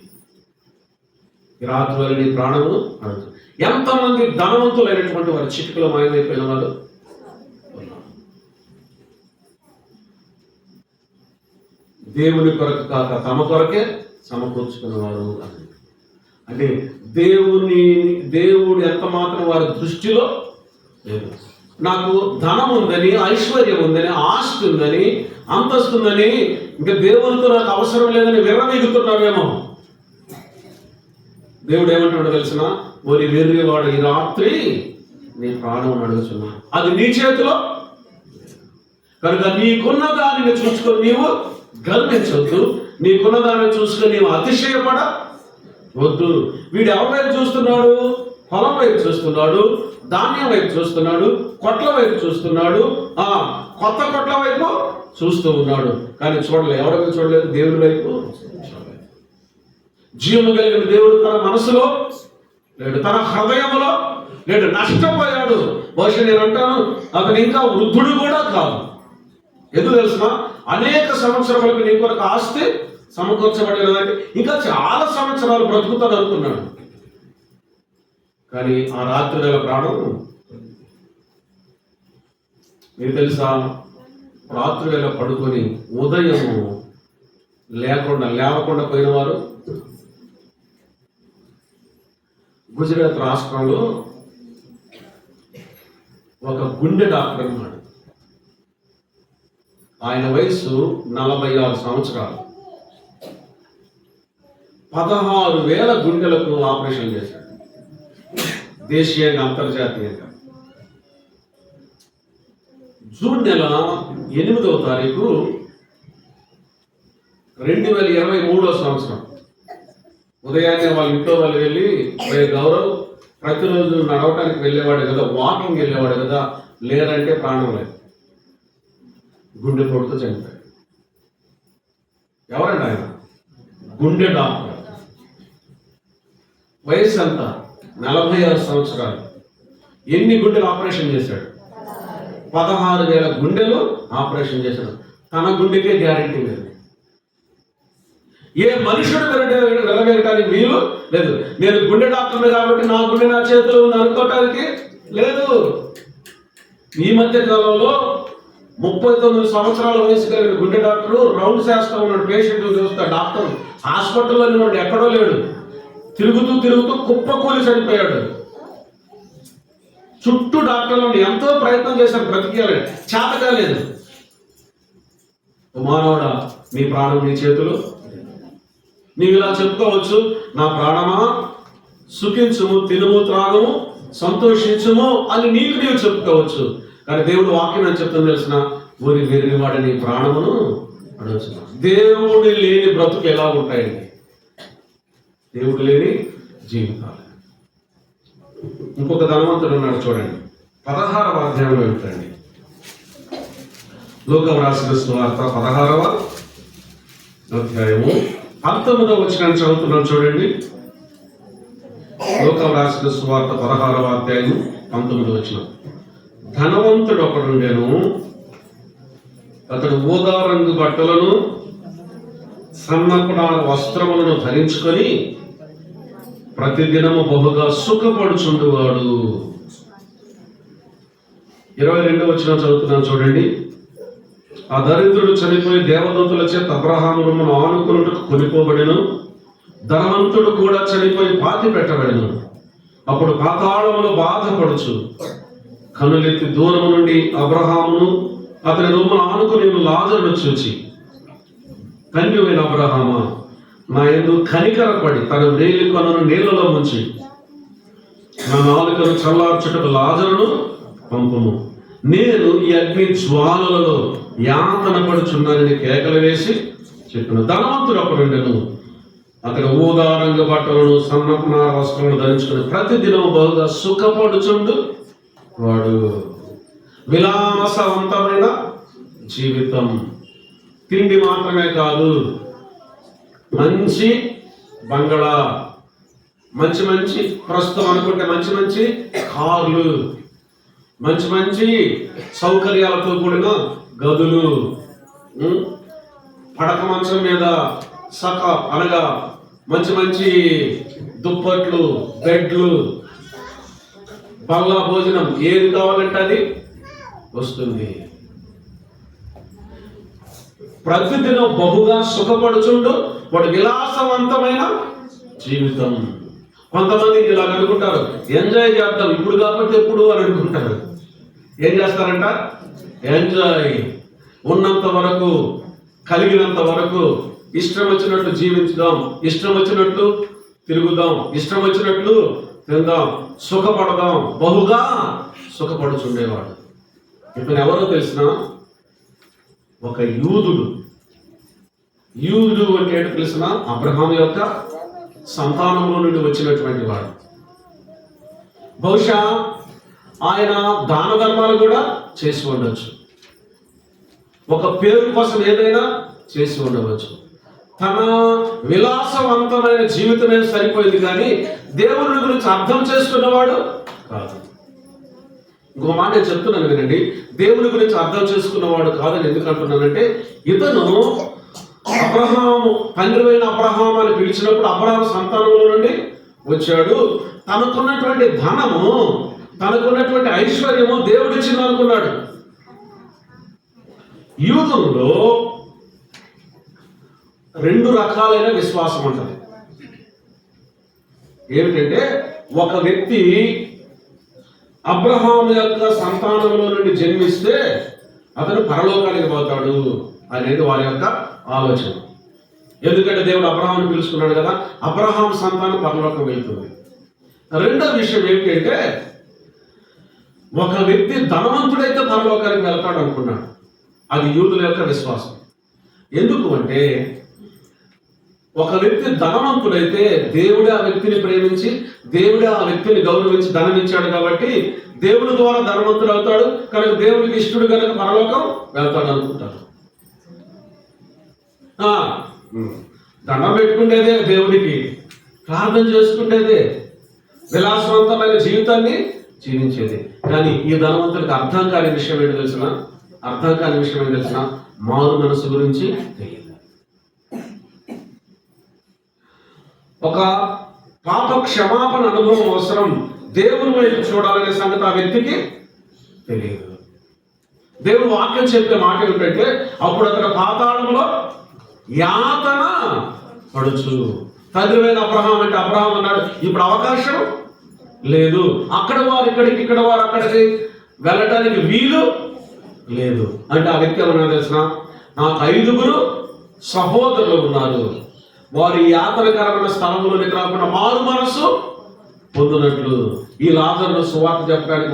Speaker 1: రాత్రి నీ ప్రాణము అడుగుతుంది. ఎంతమంది ధనవంతులైనటువంటి వారు చిటికలో మాయమైపోయిన వాళ్ళు దేవుని కొరకు కాక తమ కొరకే సమకూర్చుకున్నవారు అని. అంటే దేవుడు ఎంత మాత్రం వారి దృష్టిలో లేదు. నాకు ధనం ఉందని, ఐశ్వర్యం ఉందని, ఆస్తి ఉందని, అంతస్తు ఉందని, ఇంకా దేవునితో నాకు అవసరం లేదని విర్రవీగుతున్నావేమో. దేవుడు ఏమంటాడో తెలిసిన, ఓరి వెర్రివాడు, ఈ రాత్రి నీ ప్రాణం అడుగుతున్నా, అది నీ చేతిలో కనుక నీకున్న దానిని చూసుకొని నీవు గర్వించవద్దు, నీకున్న దానిని చూసుకొని నీవు అతిశయపడ వద్దు. వీడు ఎవరి వైపు చూస్తున్నాడు? పొలం వైపు చూస్తున్నాడు, ధాన్యం వైపు చూస్తున్నాడు, కొట్ల వైపు చూస్తున్నాడు, కొత్త కొట్ల వైపు చూస్తూ ఉన్నాడు. కానీ చూడలేదు, ఎవరి వైపు చూడలేదు? దేవుని వైపు చూడలేదు. జీవము కలిగిన దేవుడు తన మనసులో లేడు, తన హృదయంలో లేడు. నష్టపోయాడు. బహుశా నేను అంటాను, అతను ఇంకా వృద్ధుడు కూడా కాదు. ఎందుకు తెలుసిన, అనేక సంవత్సరాలకు నీ కొరకు ఆస్తి సమకూర్చబడినదంటే ఇంకా చాలా సంవత్సరాలు బ్రతుకుతాడు అనుకున్నాడు. కానీ ఆ రాత్రి వేళ ప్రాణం, మీకు తెలుసా, రాత్రి వేళ పడుకొని ఉదయము లేవకుండా పోయిన వారు గుజరాత్ రాష్ట్రంలో ఒక గుండె డాక్టర్ అన్నాడు. ఆయన వయసు 46 సంవత్సరాలు. 16,000 గుండెలకు ఆపరేషన్ చేశాడు, దేశీయంగా అంతర్జాతీయంగా. జూన్ నెల 8వ తారీఖు 2023 సంవత్సరం ఉదయాన్నే వాళ్ళ ఇంట్లో వాళ్ళు వెళ్ళి, గౌరవ్ ప్రతిరోజు నడవటానికి వెళ్ళేవాడు కదా, వాకింగ్ వెళ్ళేవాడు కదా, లేరంటే ప్రాణం లేదు, గుండెపోటుతో చనిపోయాడు. ఎవరండి ఆయన? గుండె డాక్టర్. వయసు ఎంత? 46 సంవత్సరాలు. ఎన్ని గుండెలు ఆపరేషన్ చేశాడు? 16,000 గుండెలు ఆపరేషన్ చేశాడు. తన గుండెకే గ్యారెంటీ లేదు. ఏ మనుషుడు వెలవేయటానికి వీలు లేదు. నేను గుండె డాక్టర్ని కాబట్టి నా గుండె నా చేతిలో ఉంది అనుకోవటానికి లేదు. ఈ మధ్య కాలంలో 39 సంవత్సరాల వయసు కలిగిన గుండె డాక్టరు రౌండ్ చేస్తా ఉన్నాడు, పేషెంట్ చూస్తా. డాక్టర్ హాస్పిటల్లో ఉన్నాడు, ఎక్కడో లేడు, తిరుగుతూ కుప్పకూలి చనిపోయాడు. చుట్టూ డాక్టర్లు ఎంతో ప్రయత్నం చేశారు, బ్రతికేయాలని చేత కాలేదు. మానవుడా, నీ ప్రాణం నీ చేతులు. నీవు ఇలా చెప్పుకోవచ్చు, నా ప్రాణమా సుఖించుము, తినుము, త్రాగము, సంతోషించుము అని నీవు చెప్పుకోవచ్చు. కానీ దేవుడు వాక్యం అని చెప్తాను తెలిసిన, ఊరి వెర్రివాడు నీ ప్రాణమును అడుగుతున్నా. దేవుడు లేని బ్రతుకు ఎలా ఉంటాయండి? దేవుడు లేని జీవితాలు. ఇంకొక ధనవంతుడు ఉన్నాడు చూడండి, 16వ అధ్యాయంలో వెళ్తాండి. లూకా రాసిన సువార్త 16వ అధ్యాయము 19వ వచనాన్ని చదువుతున్నాను చూడండి. లూకా రాసిన సువార్త 16వ అధ్యాయం 19వ వచనం. ధనవంతుడు ఒకడుండెను, అతడు ఊదా రంగు బట్టలను సన్నపు నార వస్త్రములను ధరించుకొని ప్రతిదినము బహుగా సుఖపడుచుండువాడు. 22వ వచనం చదువుతున్నాను చూడండి. ఆ దరిద్రుడు చనిపోయి దేవదూతల చేత అబ్రహాము రొమ్మును ఆనుకొనుటకు కొనిపోబడెను. ధనవంతుడు కూడా చనిపోయి పాతి పెట్టబడెను. అప్పుడు పాతాళములో బాధపడుచు కనులెత్తి దూరము నుండి అబ్రహామును అతని రొమ్మును ఆనుకుని లాజరును చూచి, తండ్రివైన అబ్రహామా, నా యందు కనికరపడి తన వేలి కొనను నీళ్లలో ముంచి నా నాలుకను చల్లార్చుటకు లాజరును పంపుము. నేను ఈ అగ్ని జ్వాలలలో యాతన పడుచున్నానని కేకలు వేసి చెప్పిన. ధనవంతుడు అప్పుడుండెను. అతడు ఊదారంగ బట్టలను సన్నపు నార వస్త్రములను ధరించుకుని ప్రతిదినం బహుగా సుఖపడుచుండు వాడు. విలాసవంతమైన జీవితం, తిండి మాత్రమే కాదు, మంచి బంగళా, మంచి మంచి ప్రస్తుతం అనుకుంటే మంచి మంచి కార్లు, మంచి మంచి సౌకర్యాలతో కూడిన గదులు, పడక మంచం మీద సక అనగా మంచి మంచి దుప్పట్లు, బెడ్లు, బల్ల భోజనం, ఏది కావాలంటే అది వస్తుంది. ప్రతిదినం బహుగా సుఖపడుచుండు వాడు. విలాసవంతమైన జీవితం. కొంతమంది ఇలా అనుకుంటారు, ఎంజాయ్ చేద్దాం ఇప్పుడు కాబట్టి ఎప్పుడు అని అనుకుంటారు. ఏం చేస్తారంట? ఎంజాయ్. ఉన్నంత వరకు, కలిగినంత వరకు ఇష్టం వచ్చినట్లు జీవించుదాం, ఇష్టం వచ్చినట్లు తిరుగుదాం, ఇష్టం వచ్చినట్లు తిందాం, సుఖపడదాం. బహుగా సుఖపడుచుండేవాడు. ఇప్పుడు ఎవరో తెలిసిన ఒక యూదుడు. యూదుడు అంటే ఏంటో తెలిసిన? అబ్రహాము యొక్క సంతానంలో నుండి వచ్చినటువంటి వాడు. బహుశా ఆయన దాన ధర్మాలు కూడా చేసి ఉండవచ్చు, ఒక పేరు కోసం ఏదైనా చేసి ఉండవచ్చు. తన విలాసవంతమైన జీవితమే సరిపోయింది, కానీ దేవుని గురించి అర్థం చేసుకున్నవాడు కాదు. ఇంకో మాట నేను చెప్తున్నాను వినండి. దేవుని గురించి అర్థం చేసుకున్నవాడు కాదని ఎందుకు అంటున్నానంటే, ఇతను అబ్రహాము, తండ్రివైన అబ్రహాము అని పిలిచినప్పుడు అబ్రహాము సంతానంలో నుండి వచ్చాడు. తనకున్నటువంటి ధనము, తనకున్నటువంటి ఐశ్వర్యము దేవుడిచ్చింది అనుకున్నాడు. యూదుల్లో 2 రకాలైన విశ్వాసం ఉంటుంది. ఏమిటంటే, ఒక వ్యక్తి అబ్రహాము యొక్క సంతానంలో నుండి జన్మిస్తే అతను పరలోకానికి పోతాడు అనేది వారి యొక్క ఆలోచన. ఎందుకంటే దేవుడు అబ్రహాముని పిలుచుకున్నాడు కదా, అబ్రహాం సంతానం పరలోకం వెళ్తుంది. రెండో విషయం ఏమిటంటే, ఒక వ్యక్తి ధనవంతుడైతే పరలోకానికి వెళ్తాడు అనుకున్నాడు. అది యూదుల యొక్క విశ్వాసం. ఎందుకు అంటే, ఒక వ్యక్తి ధనవంతుడైతే దేవుడే ఆ వ్యక్తిని ప్రేమించి, దేవుడే ఆ వ్యక్తిని గౌరవించి ధనం ఇచ్చాడు కాబట్టి దేవుడి ద్వారా ధనవంతుడు అవుతాడు కనుక దేవుడికి ఇష్టడు కనుక పరలోకం వెళ్తాడు అనుకుంటారు. దండం పెట్టుకునేదే దేవుడికి, ప్రార్థన చేసుకునేదే, విలాసవంతమైన జీవితాన్ని జీవించేది. కానీ ఈ ధనవంతుడికి అర్థం కాని విషయం ఏంటో తెలిసిన? మారు మనసు గురించి తెలియదు. ఒక పాప క్షమాపణ అనుభవం అవసరం, దేవుని వైపు చూడాలనే సంగతి ఆ వ్యక్తికి తెలియదు. దేవుడు వాక్యం చెప్పే మాట ఏమిటంటే, అప్పుడు అతను పాతాళంలో యాతన పడుచు. తండ్రివైన అబ్రహాం అంటే అబ్రహాం అన్నాడు, ఇప్పుడు అవకాశం లేదు, అక్కడ వారు ఇక్కడికి, ఇక్కడ వారు అక్కడికి వెళ్ళటానికి వీలు లేదు అంటే ఆ వ్యక్తి ఏమన్నా తెలిసిన? నాకు 5 సహోదరులు ఉన్నారు, వారి యాతనకరమైన స్థలంలోనికి రాకుండా మారు మనసు పొందినట్లు ఈ లాజరును సువార్త చెప్పడానికి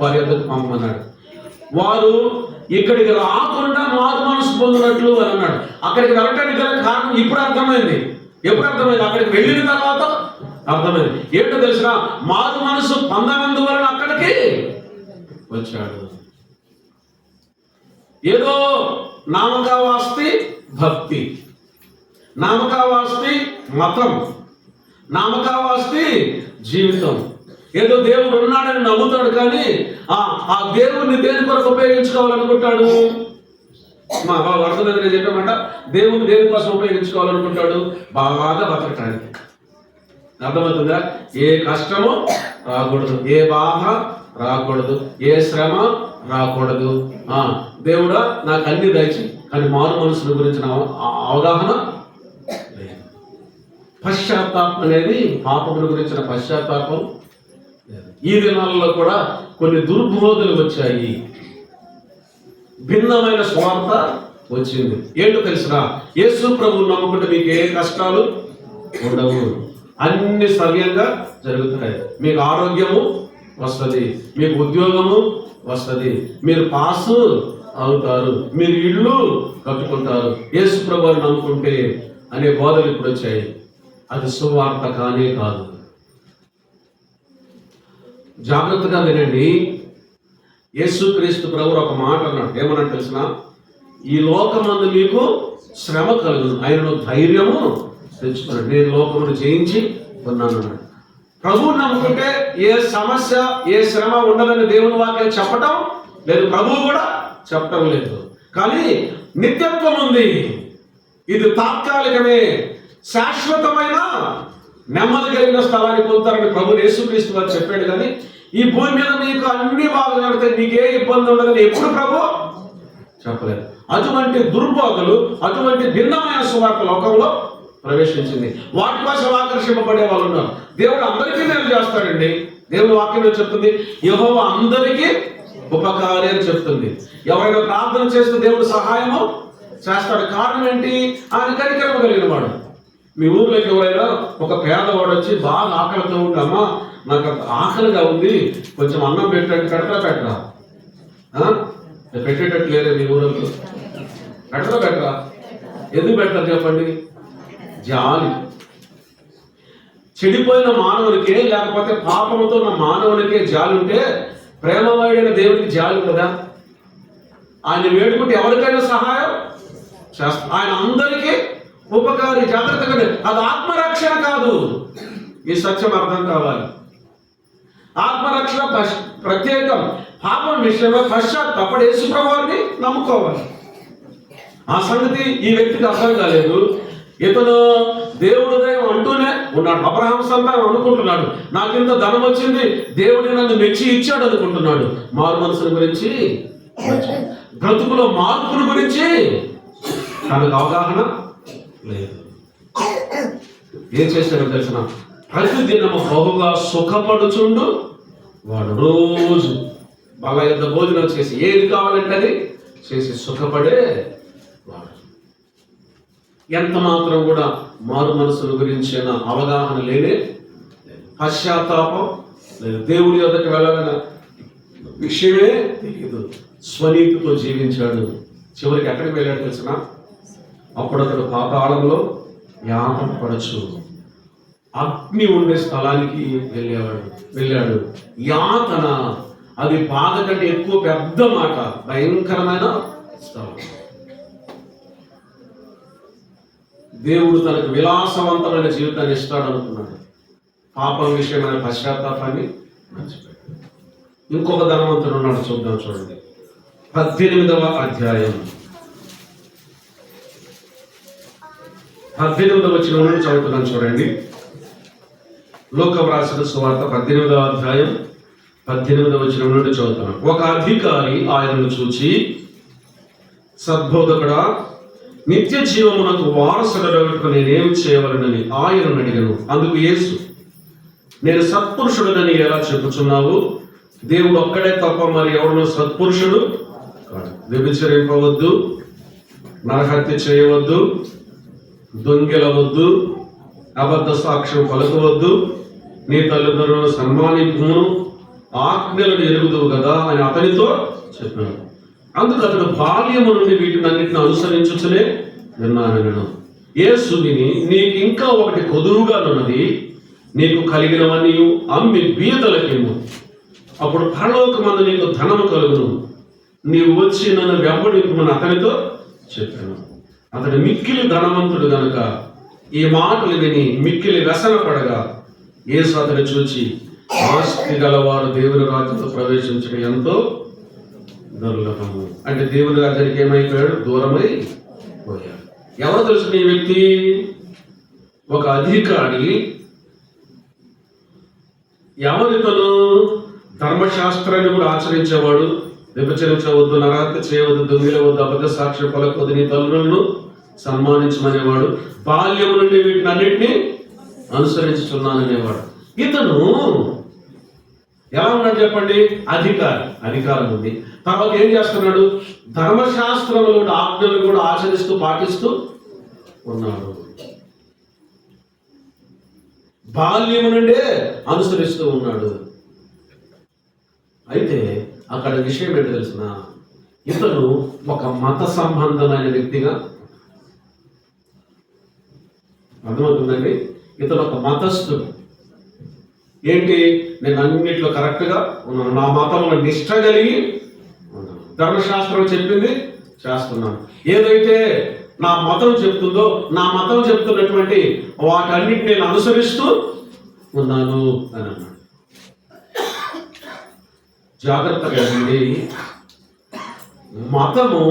Speaker 1: వారి యొద్దకు పంపమన్నాడు. వారు ఇక్కడికి రాకుండా మారు మనసు పొందినట్లు అని అన్నాడు. అక్కడికి వెళ్ళటానికి గల కారణం ఇప్పుడు అర్థమైంది. ఎప్పుడు అర్థమైంది? అక్కడికి వెళ్ళిన తర్వాత అర్థమైంది. ఏంటో తెలిసిన? మారు మనసు పొందనందువలన అక్కడికి వచ్చాడు. ఏదో నామకావాస్తి భక్తి, నామకావాస్తి మతం, నామకావాస్తి జీవితం. ఏదో దేవుడు ఉన్నాడని నమ్ముతాడు, కానీ ఆ దేవుడిని దేని కొరకు ఉపయోగించుకోవాలనుకుంటాడు? మా బాబు అర్థమైందని చెప్పామంట. దేవుడు దేని కోసం ఉపయోగించుకోవాలనుకుంటాడు? బాగా బతకటానికి. అర్థమవుతుందా? ఏ కష్టము రాకూడదు, ఏ బాధ రాకూడదు, ఏ శ్రమ రాకూడదు. దేవుడా నాకు అన్ని దయచి, కానీ మారు మనుషుల గురించిన అవగాహన లేదు. పశ్చాత్తాపం అనేది, పాపముల గురించిన పశ్చాత్తాపం. ఈ దినాలలో కూడా కొన్ని దుర్బోధలు వచ్చాయి, భిన్నమైన స్వార్థ వచ్చింది. ఏంటో తెలిసినా, యేసు ప్రభువుని నమ్ముకుంటే మీకు ఏ కష్టాలు ఉండవు, అన్ని సవ్యంగా జరుగుతాయి. మీకు ఆరోగ్యము వస్తుంది, మీకు ఉద్యోగము వస్తుంది, మీరు పాస్ అవుతారు, మీరు ఇళ్ళు కట్టుకుంటారు యేసు ప్రభువుని నమ్ముకుంటే అనే బోధలు ఇప్పుడు వచ్చాయి. అది సువార్త కానే కాదు. జాగ్రత్తగా వినండి. యేసుక్రీస్తు ప్రభువు ఒక మాట అన్నాడు. ఏమన్నాడు తెలిసిన? ఈ లోకమందు మీకు శ్రమ కలుగును, ఆయనను ధైర్యము తెచ్చుకున్నాడు, నేను లోకమును జయించి ఉన్నాను అన్నాడు. ప్రభువుని నమ్ముకుంటే ఏ సమస్య, ఏ శ్రమ ఉండదని దేవుని వాక్యం చెప్పటం లేదు, ప్రభువు కూడా చెప్పటం లేదు. కానీ నిత్యత్వం ఉంది. ఇది తాత్కాలికమే, శాశ్వతమైన నెమ్మది కలిగిన స్థలాన్ని పొందుతారని ప్రభు యేసుక్రీస్తు వారు చెప్పాడు. కానీ ఈ భూమి మీద మీకు అన్ని బాగా జరుగుతాయి, నీకే ఇబ్బంది ఉండదని ఎప్పుడు ప్రభు చెప్పలేదు. అటువంటి దుర్బోధలు, అటువంటి భిన్నమైన సువార్త లోకంలో ప్రవేశించింది. వాటి కోసం ఆకర్షింపబడే వాళ్ళు ఉన్నారు. దేవుడు అందరికీ మేలు చేస్తాడండి. దేవుని వాక్యం చెప్తుంది, యెహోవా అందరికీ ఉపకారి అని చెప్తుంది. ఎవరైనా ప్రార్థన చేస్తూ దేవుడు సహాయము చేస్తాడు. కారణం ఏంటి? ఆయన కనికరమ కలిగిన వాడు. మీ ఊర్లోకి ఎవరైనా ఒక పేదవాడు వచ్చి బాగా ఆకలితో ఉంటే, అమ్మా నాకు ఆకలిగా ఉంది, కొంచెం అన్నం పెట్టండి, పెట్టరా? పెట్టేటట్టు లేదే మీ ఊళ్ళో? పెట్టరా? ఎందుకు పెట్టారు చెప్పండి? జాలి. చెడిపోయిన మానవునికే, లేకపోతే పాపంతో ఉన్న మానవునికే జాలి ఉంటే ప్రేమమయుడైన దేవుడికి జాలి కదా. ఆయన వేడుకుంటే ఎవరికైనా సహాయం చేస్తాడు. ఆయన అందరికీ ఉపకారి. జాగ్రత్తగా, అది ఆత్మరక్షణ కాదు. ఈ సత్యం అర్థం కావాలి. ఆత్మరక్షణ ప్రత్యేకం. పాపం విషయంలో పశ్చాత్తాపడి యేసు ప్రభువుని నమ్ముకోవాలి. ఆ సంగతి ఈ వ్యక్తికి అర్థం కాలేదు. ఇతను దేవుడు దైవం అంటూనే ఉన్నాడు. అబ్రహాం సంతానం అనుకుంటున్నాడు, నాకింత ధనం వచ్చింది, దేవుడు నన్ను మెచ్చి ఇచ్చాడు అనుకుంటున్నాడు. మారు మనసుల గురించి, బ్రతుకులో మార్పుల గురించి తనకు అవగాహన లేదు. ఏం చేశాడో తెలిసిన? ప్రతిదినము బహుగా సుఖపడుచుండు వాడు రోజు బాగా ఎంత భోజనం చేసి ఏది కావాలంటే అది చేసి సుఖపడే వాడు. ఎంత మాత్రం కూడా మారు మనసుల గురించిన అవగాహన లేనే, పశ్చాత్తాపం లేదు, దేవుడి యొద్దకు వెళ్ళాలన్న విషయమే తెలియదు. స్వనీతితో జీవించాడు. చివరికి ఎక్కడికి వెళ్ళాడు తెలిసిన? అప్పుడు అతడు పాతాళంలో యాతన పడచ్చు, అగ్ని ఉండే స్థలానికి వెళ్ళాడు. యాతన, అది బాధ కంటే ఎక్కువ పెద్ద మాట, భయంకరమైన స్థలం. దేవుడు తనకు విలాసవంతమైన జీవితాన్ని ఇస్తాడు అనుకున్నాడు. పాపం విషయమైన పశ్చాత్తాపాన్ని మర్చిపోయాడు. ఇంకొక ధనవంతుడు ఉన్నాడు, చూద్దాం. చూడండి 18వ అధ్యాయం 18వ వచనం నుండి చదువుతున్నాను. చూడండి, లోకం రాసిన సువార్త 18వ అధ్యాయం 18వ వచనం నుండి చదువుతున్నాను. ఒక అధికారి ఆయనను చూచి, సద్బోధకుడా, నిత్య జీవమునకు వారసుడకు నేనేం చేయవలనని ఆయనను అడిగాను. అందుకు యేసు, నేను సత్పురుషుడనని ఎలా చెప్పుచున్నావు? దేవుడు ఒక్కడే తప్ప మరి ఎవడో సత్పురుషుడు కాదు. వ్యభిచరింపవద్దు, నరహత్య చేయవద్దు, దొంగిలవద్దు, అబద్ధ సాక్ష్యం పలకవద్దు, నీ తల్లిదండ్రులను సన్మానింపును, ఆజ్ఞలను ఎరుగుదువు కదా అని అతనితో చెప్పాడు. అందుకు అతడు బాల్యము నుండి వీటినన్నిటిని అనుసరించుచునే విన్నాను. యేసు విని, నీకు ఇంకా ఒకటి కొదువుగా ఉన్నది, నీకు కలిగినవన్నీ అమ్మి బీదలకిమ్ము, అప్పుడు పరలోకమందు నీకు ధనము కలుగును, నీవు వచ్చి నన్ను వెంబడింపుమని అతనితో చెప్పాను. అతడు మిక్కిలి ధనవంతుడు గనుక ఈ మాటలు విని మిక్కిలి వ్యసన పడగా, యేసు అతను చూచి, ఆస్తి గలవారు దేవుని రాజ్యంలో ప్రవేశించడం ఎంతో దుర్లభము. అంటే దేవుని రాజ్యానికి ఏమైపోయాడు? దూరమై పోయాడు. ఎవరు తెలుసు ఈ వ్యక్తి? ఒక అధికారి. ఎవరితను? ధర్మశాస్త్రాన్ని కూడా ఆచరించేవాడు. వ్యభిచరించవద్దు, నరహత్య చేయవద్దు, దొంగిలవద్దు, అబద్ధ సాక్ష్యం పలకొద్దు, నీ తల్లులను సన్మానించమనేవాడు. బాల్యము నుండి వీటిని అన్నింటినీ అనుసరించుతున్నాననేవాడు. ఇతను ఎలా ఉన్నాడు చెప్పండి? అధికారం ఉంది. తర్వాత ఏం చేస్తున్నాడు? ధర్మశాస్త్రంలోని ఆజ్ఞలు కూడా ఆచరిస్తూ పాటిస్తూ ఉన్నాడు. బాల్యము నుండే అనుసరిస్తూ ఉన్నాడు. అయితే అక్కడ విషయం ఏంటో తెలిసిన, ఇతను ఒక మత సంబంధమైన వ్యక్తిగా, అర్థమవుతుందండి? ఇతను ఒక మతస్థుడు. ఏంటి? నేను అన్నింటిలో కరెక్ట్గా ఉన్నాను, నా మతంలో నిష్ట కలిగి ఉన్నాను, ధర్మశాస్త్రం చెప్పింది చేస్తున్నాను, ఏదైతే నా మతం చెప్తుందో, నా మతం చెప్తున్నటువంటి వాటన్నిటిని నేను అనుసరిస్తూ ఉన్నాను అని అన్నాడు. జాగ్రత్తగా అండి, మతము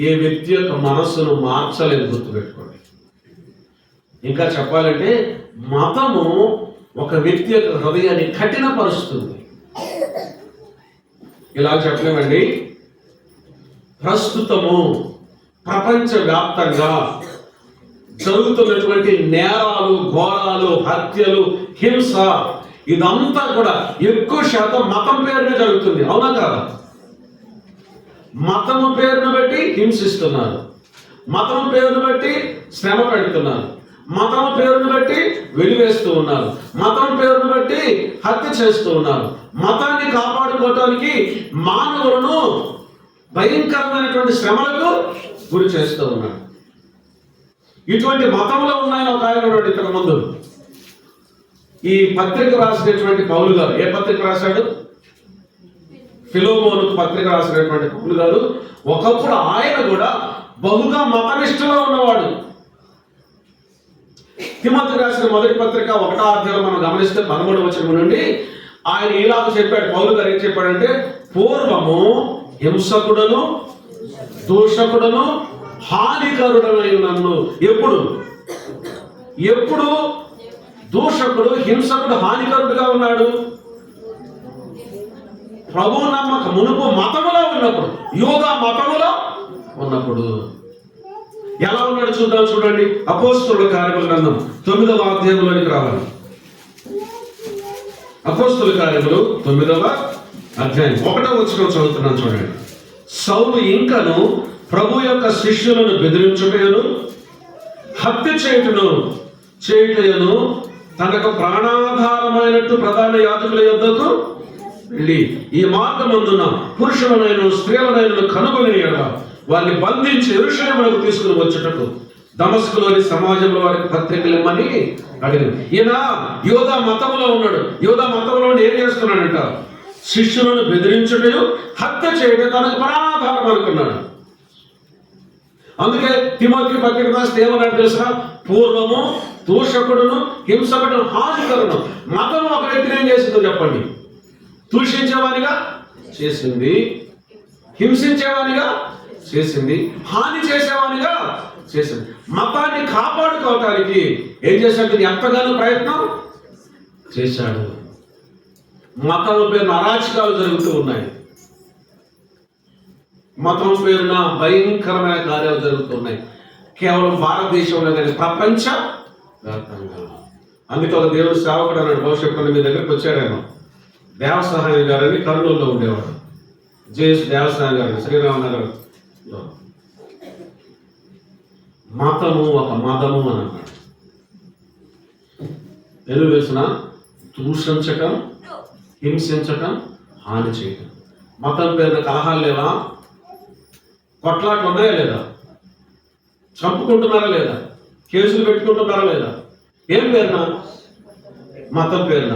Speaker 1: ఏ వ్యక్తి యొక్క మనస్సును మార్చలేదు, గుర్తుపెట్టుకోండి. ఇంకా చెప్పాలంటే మతము ఒక వ్యక్తి యొక్క హృదయాన్ని కఠినపరుస్తుంది. ఇలా చెప్పలేమండి. ప్రస్తుతము ప్రపంచవ్యాప్తంగా జరుగుతున్నటువంటి నేరాలు, ఘోరాలు, హత్యలు, హింస, ఇదంతా కూడా ఎక్కువ శాతం మతం పేరునే జరుగుతుంది. అవునా కాదా? మతము పేరును బట్టి హింసిస్తున్నారు, మతం పేరును బట్టి శ్రమ పెడుతున్నారు, మతం పేరును బట్టి వెలివేస్తూ ఉన్నారు, మతం పేరును బట్టి హత్య చేస్తూ ఉన్నారు. మతాన్ని కాపాడుకోవటానికి మానవులను భయంకరమైనటువంటి శ్రమలకు గురి చేస్తూ ఉన్నారు. ఇటువంటి మతంలో ఉన్నాయని ఒక ఆయన ఉన్నాడు ఇంతకు ముందు. ఈ పత్రిక రాసినటువంటి పౌలు గారు, ఏ పత్రిక రాశాడు? ఫిలోమోనుకు పత్రిక రాసినటువంటి పౌలు గారు ఒకప్పుడు ఆయన కూడా బహుగా మతనిష్టలో ఉన్నవాడు. తిమోతికి రాసిన మొదటి పత్రిక 1వ అధ్యాయం మనం గమనిస్తే 13వ వచనం నుండి ఆయన ఇలాగ చెప్పాడు. పౌలు గారు ఏం చెప్పాడంటే, పూర్వము హింసకుడను, దూషకుడను, హానికరుడనై నన్ను. ఎప్పుడు దూషకుడు, హింసకుడు, హానికరుడుగా ఉన్నాడు? ప్రభు నమ్మక మునుపు మతములో ఉన్నప్పుడు, యూదా మతములో ఉన్నప్పుడు. ఎలా ఉన్నాడు చూద్దాం. చూడండి, అపోస్తలుల కార్యముల గ్రంథం 9వ అధ్యాయంలోనికి రావాలి. అపోస్తలుల కార్యములు 9వ అధ్యాయం 1వ వచనం చదువుతున్నాను చూడండి. సౌలు ఇంకను ప్రభు యొక్క శిష్యులను బెదిరించుటను, హత్య చేయుటను తనకు ప్రాణాధారమైనట్టు ప్రధాన యాజకుల యొద్దకు వెళ్ళి, ఈ మార్గమందున పురుషులనైన స్త్రీలనైన కనుగొని వారిని బంధించి యెరూషలేమునకు తీసుకుని వచ్చుటకు దమస్కులోని సమాజంలో వారికి పత్రికలు ఇమ్మని అడిగారు. ఈయన యోధా మతంలో ఉన్నాడు. యోధా మతంలో ఏం చేస్తున్నాడంట? శిష్యులను బెదిరించుటను, హత్య చేయడం తనకు ప్రాణాధారం అనుకున్నాడు. అందుకే తిమోతికి పత్రిక రాస్తే ఏమన్నాడు తెలుసా? పూర్వము దూషకుడును, హింసకుడును, హానికరును. మతం ఒక వ్యక్తిని ఏం చేసిందో చెప్పండి? దూషించేవానిగా చేసింది, హింసించేవానిగా చేసింది, హాని చేసేవానిగా చేసింది. మతాన్ని కాపాడుకోవటానికి ఏం చేశాడు? ఎంతగానో ప్రయత్నం చేశాడు. మతం పేరున అరాచకాలు జరుగుతూ ఉన్నాయి. మతం పేరున భయంకరమైన కార్యాలు జరుగుతున్నాయి. కేవలం భారతదేశంలో కానీ ప్రపంచ వ్యాప్తంగా. అందుకే ఒక దేవుడు సేవకుడు అన్నాడు, భవిష్యత్తులో మీ దగ్గరికి వచ్చాడేమో. దేవసహాయం గారని కర్నూలులో ఉండేవాడు. జేఎస్ దేవసహాయం గారు శ్రీరామనగర్లో. మతము ఒక మతము అని అన్నాడు. ఎందుకు తెలిసిన? దూషించటం, హింసించటం, హాని చేయటం. మతం పేరున కలహాలు లేవా? కొట్లాట్లు ఉన్నాయా లేదా? చంపుకుంటున్నారా లేదా? కేసులు పెట్టుకుంటున్నారా లేదా? ఏం పేరున? మతం పేరున.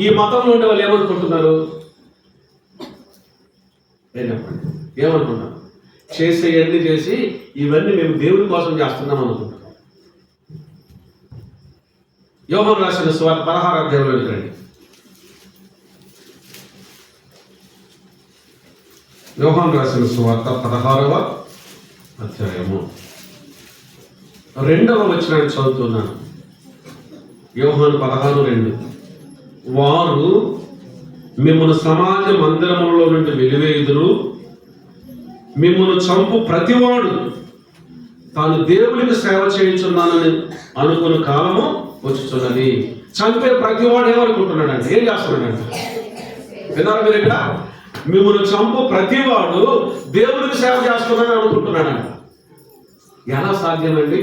Speaker 1: ఈ మతంలో ఉండే వాళ్ళు ఏమనుకుంటున్నారు? ఏమనుకుంటున్నారు? చేసేవన్నీ చేసి ఇవన్నీ మేము దేవుడి కోసం చేస్తున్నాం అనుకుంటున్నాం. యోహాను రాసిన సువార్త 16వ అధ్యాయంలోకి రండి. యోహాను రాసిన సువార్త 16వ అధ్యాయము 2వ వచనాన్ని చదువుతున్నాను. యోహాను 16:2. వారు మిమ్మల్ని సమాజ మందిరములలో నుండి వెలివేయుదురు, మిమ్మల్ని చంపు ప్రతివాడు తాను దేవునికి సేవ చేయించున్నానని అనుకున్న కాలము వచ్చుతున్నది. చంపే ప్రతివాడు ఏమనుకుంటున్నాడంటే, ఏం చేస్తున్నాడంటే, విన్నారా మీరు ఇక్కడ? మిమ్మల్ని చంపు ప్రతివాడు దేవునికి సేవ చేస్తున్నానని అనుకుంటున్నాడంట. ఎలా సాధ్యమండి?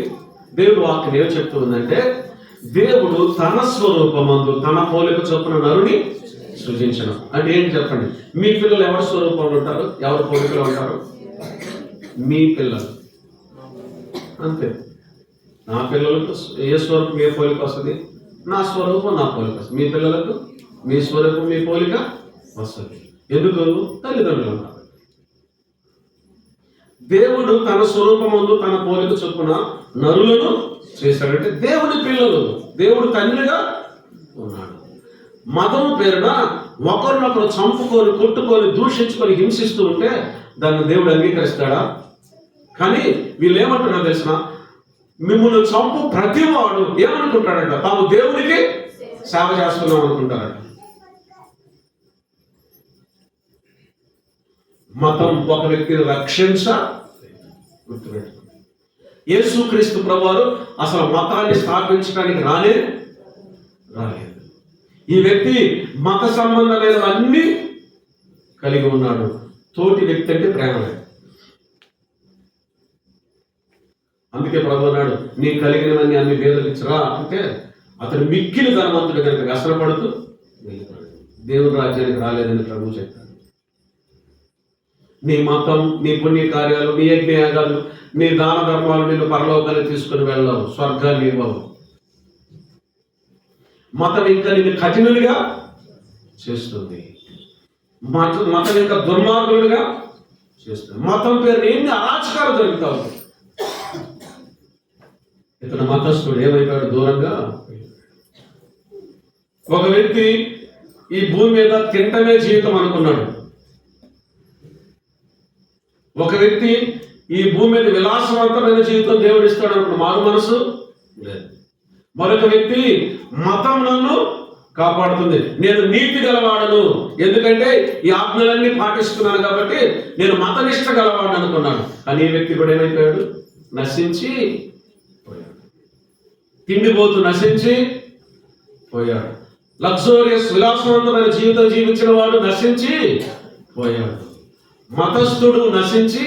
Speaker 1: దేవుడు వాక్యం ఏం చెప్తుందంటే, దేవుడు తన స్వరూపమందు తన పోలిక చొప్పున నరుని సృజించడం అంటే ఏంటి చెప్పండి? మీ పిల్లలు ఎవరి స్వరూపంలో ఉంటారు, ఎవరి పోలికలో ఉంటారు? మీ పిల్లలు అంతే. నా పిల్లలకు ఏ స్వరూపం ఏ పోలిక వస్తుంది? నా స్వరూపం నా పోలిక వస్తుంది. మీ పిల్లలకు మీ స్వరూపం మీ పోలిక వస్తుంది. ఎందుకు? తల్లిదండ్రులు ఉన్నారు. దేవుడు తన స్వరూపమందు తన పోలిక చొప్పున నరులను చేశాడంటే దేవుని పిల్లలు, దేవుడు తండ్రిగా ఉన్నాడు. మతం పేరున ఒకరినొకరు చంపుకొని కొట్టుకొని దూషించుకొని హింసిస్తూ ఉంటే దాన్ని దేవుడు అంగీకరిస్తాడా? కానీ వీళ్ళు ఏమంటున్నారు తెలిసిన? మిమ్మల్ని చంపు ప్రతివాడు ఏమనుకుంటాడంట, తాము దేవునికి సేవ చేస్తున్నాం అనుకుంటారంట. మతం ఒక వ్యక్తిని రక్షించ గుర్తుపెట్టు. యేసుక్రీస్తు ప్రభువారు అసలు మతాన్ని స్థాపించడానికి రాలేదు. ఈ వ్యక్తి మత సంబంధమైనవన్నీ కలిగి ఉన్నాడు. తోటి వ్యక్తి అంటే ప్రేమ లేదు. అందుకే ప్రభు అన్నాడు, నీ కలిగినవన్నీ అన్ని వేదలు ఇచ్చరా అంటే అతడు మిక్కిలి ధనవంతుడు కనుక వ్యసనపడుతూ వెళ్ళిపోయాడు. దేవుని రాజ్యానికి రాలేదని ప్రభు చెప్పాడు. నీ మతం, నీ పుణ్య కార్యాలు, నీ యజ్ఞయాగాలు, నీ దాన ధర్మాలు నిన్ను పరలోకాన్ని తీసుకుని వెళ్ళవు, స్వర్గాన్ని ఇవ్వవు. మతం ఇంకా నిన్ను కఠినులుగా చేస్తుంది. మతం ఇంకా దుర్మార్గులుగా చేస్తుంది. మతం పేరు ఎన్ని అరాచకాలు జరుగుతావు. ఇతను మతస్థుడు ఏమైపోయాడు? దూరంగా. ఒక వ్యక్తి ఈ భూమి మీద తింటమే జీవితం అనుకున్నాడు. ఒక వ్యక్తి ఈ భూమి మీద విలాసవంతమైన జీవితం దేవుడు ఇస్తాడు అనుకున్న మారు మనసు లేదు. మరొక వ్యక్తి మతం నన్ను కాపాడుతుంది, నేను నీతి గలవాడను, ఎందుకంటే ఈ ఆజ్ఞలన్నీ పాటిస్తున్నాను కాబట్టి నేను మతనిష్ట గలవాడను అనుకున్నాను. కానీ ఈ వ్యక్తి కూడా ఏమైపోయాడు? నశించి పోయాడు. తిండిపోతూ నశించి పోయాడు. లగ్జోరియస్ విలాసవంతమైన జీవితం జీవించిన వాడు నశించి పోయాడు. మతస్థుడు నశించి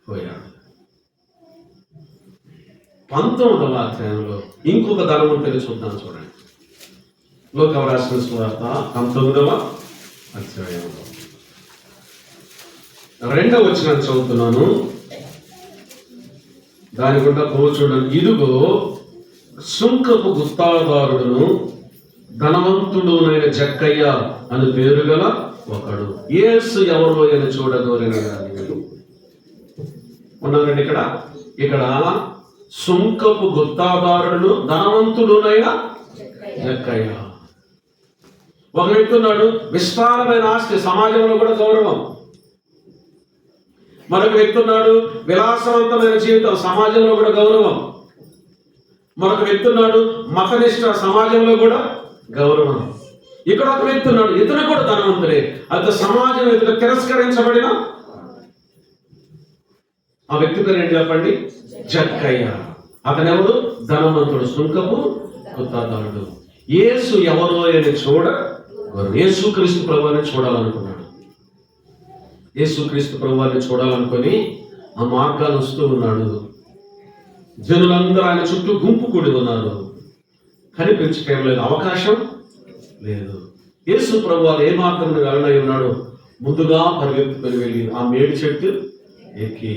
Speaker 1: పోయాడు. 19వ అధ్యాయంలో ఇంకొక ధనవంతుని చూద్దాం. చూడండి, లోకాసు రాసిన సువార్త 19వ అధ్యాయంలో 2వ వచనాన్ని చదువుతున్నాను. దాని గుండా చూడండి. ఇదిగో సుంకపు గుత్తాదారుడును ధనవంతుడునైన జక్కయ్య అని పేరు గల ఒకడు యేసు ఎవరో అని చూడగోరిన ఉన్నారండి. ఇక్కడ సుంకపు గుత్తాదారుడు ధనవంతుడునైన జక్కయ్య. ఒక వ్యక్తి ఉన్నాడు, విస్తారమైన ఆస్తి, సమాజంలో కూడా గౌరవం. మరొక వ్యక్తి ఉన్నాడు, విలాసవంతమైన జీవితం, సమాజంలో కూడా గౌరవం. మరొక వ్యక్తి ఉన్నాడు, మతనిష్ట, సమాజంలో కూడా గౌరవం. ఇక్కడ ఒక వ్యక్తి ఉన్నాడు, ఇతను కూడా ధనవంతుడే, అది సమాజం ఇతను తిరస్కరించబడిన ఆ వ్యక్తి పేరు ఏంటి చెప్పండి? జక్కయ్య. అతనెవడు? ధనవంతుడు, సుంకపు గుత్తాదారుడు. యేసు ఎవరో అని యేసుక్రీస్తు ప్రభువుని చూడాలనుకున్నాడు. యేసుక్రీస్తు ప్రభువుని చూడాలనుకొని ఆ మార్గాలు వస్తూ ఉన్నాడు. జనులందరూ ఆయన చుట్టూ గుంపు కూడి ఉన్నారు. కనిపించటం లేదు, అవకాశం లేదు. యేసు ప్రభువు ఏ మార్గం వెళ్ళనై ఉన్నాడు? ముందుగా పరిగెత్తుకొని వెళ్ళి ఆ మేడి చెట్టు ఎక్కి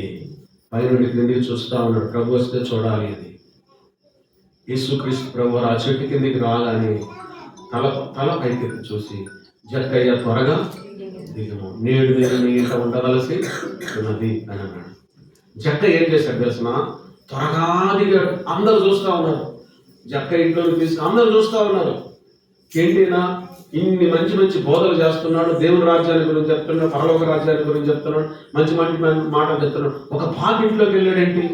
Speaker 1: పైనుండి కిందికి చూస్తా ఉన్నాడు. ప్రభు వస్తే చూడాలి అని. యేసుక్రీస్తు ప్రభు ఆ చెట్టు కిందికి రాగానే తల పైకెత్తి చూసి, జక్కయ్య త్వరగా దిగము, నేడు నేను నీ ఇంట ఉండవలసి ఉన్నది అని అన్నాడు. జక్కయ్య ఏం చేశాడు తెలిసిన? త్వరగా దిగాడు. అందరూ చూస్తూ ఉన్నారు. జక్కయ్య ఇంట్లో తీసుకు అందరూ చూస్తూ ఉన్నారు. ఏంటినా ఇన్ని మంచి మంచి బోధలు చేస్తున్నాడు, దేవుని రాజ్యాన్ని గురించి చెప్తున్నాడు, పరలోక రాజ్యాన్ని గురించి చెప్తున్నాడు, మంచి మంచి మాటలు చెప్తున్నాడు, ఒక పాపింట్లోకి వెళ్ళాడేంటి?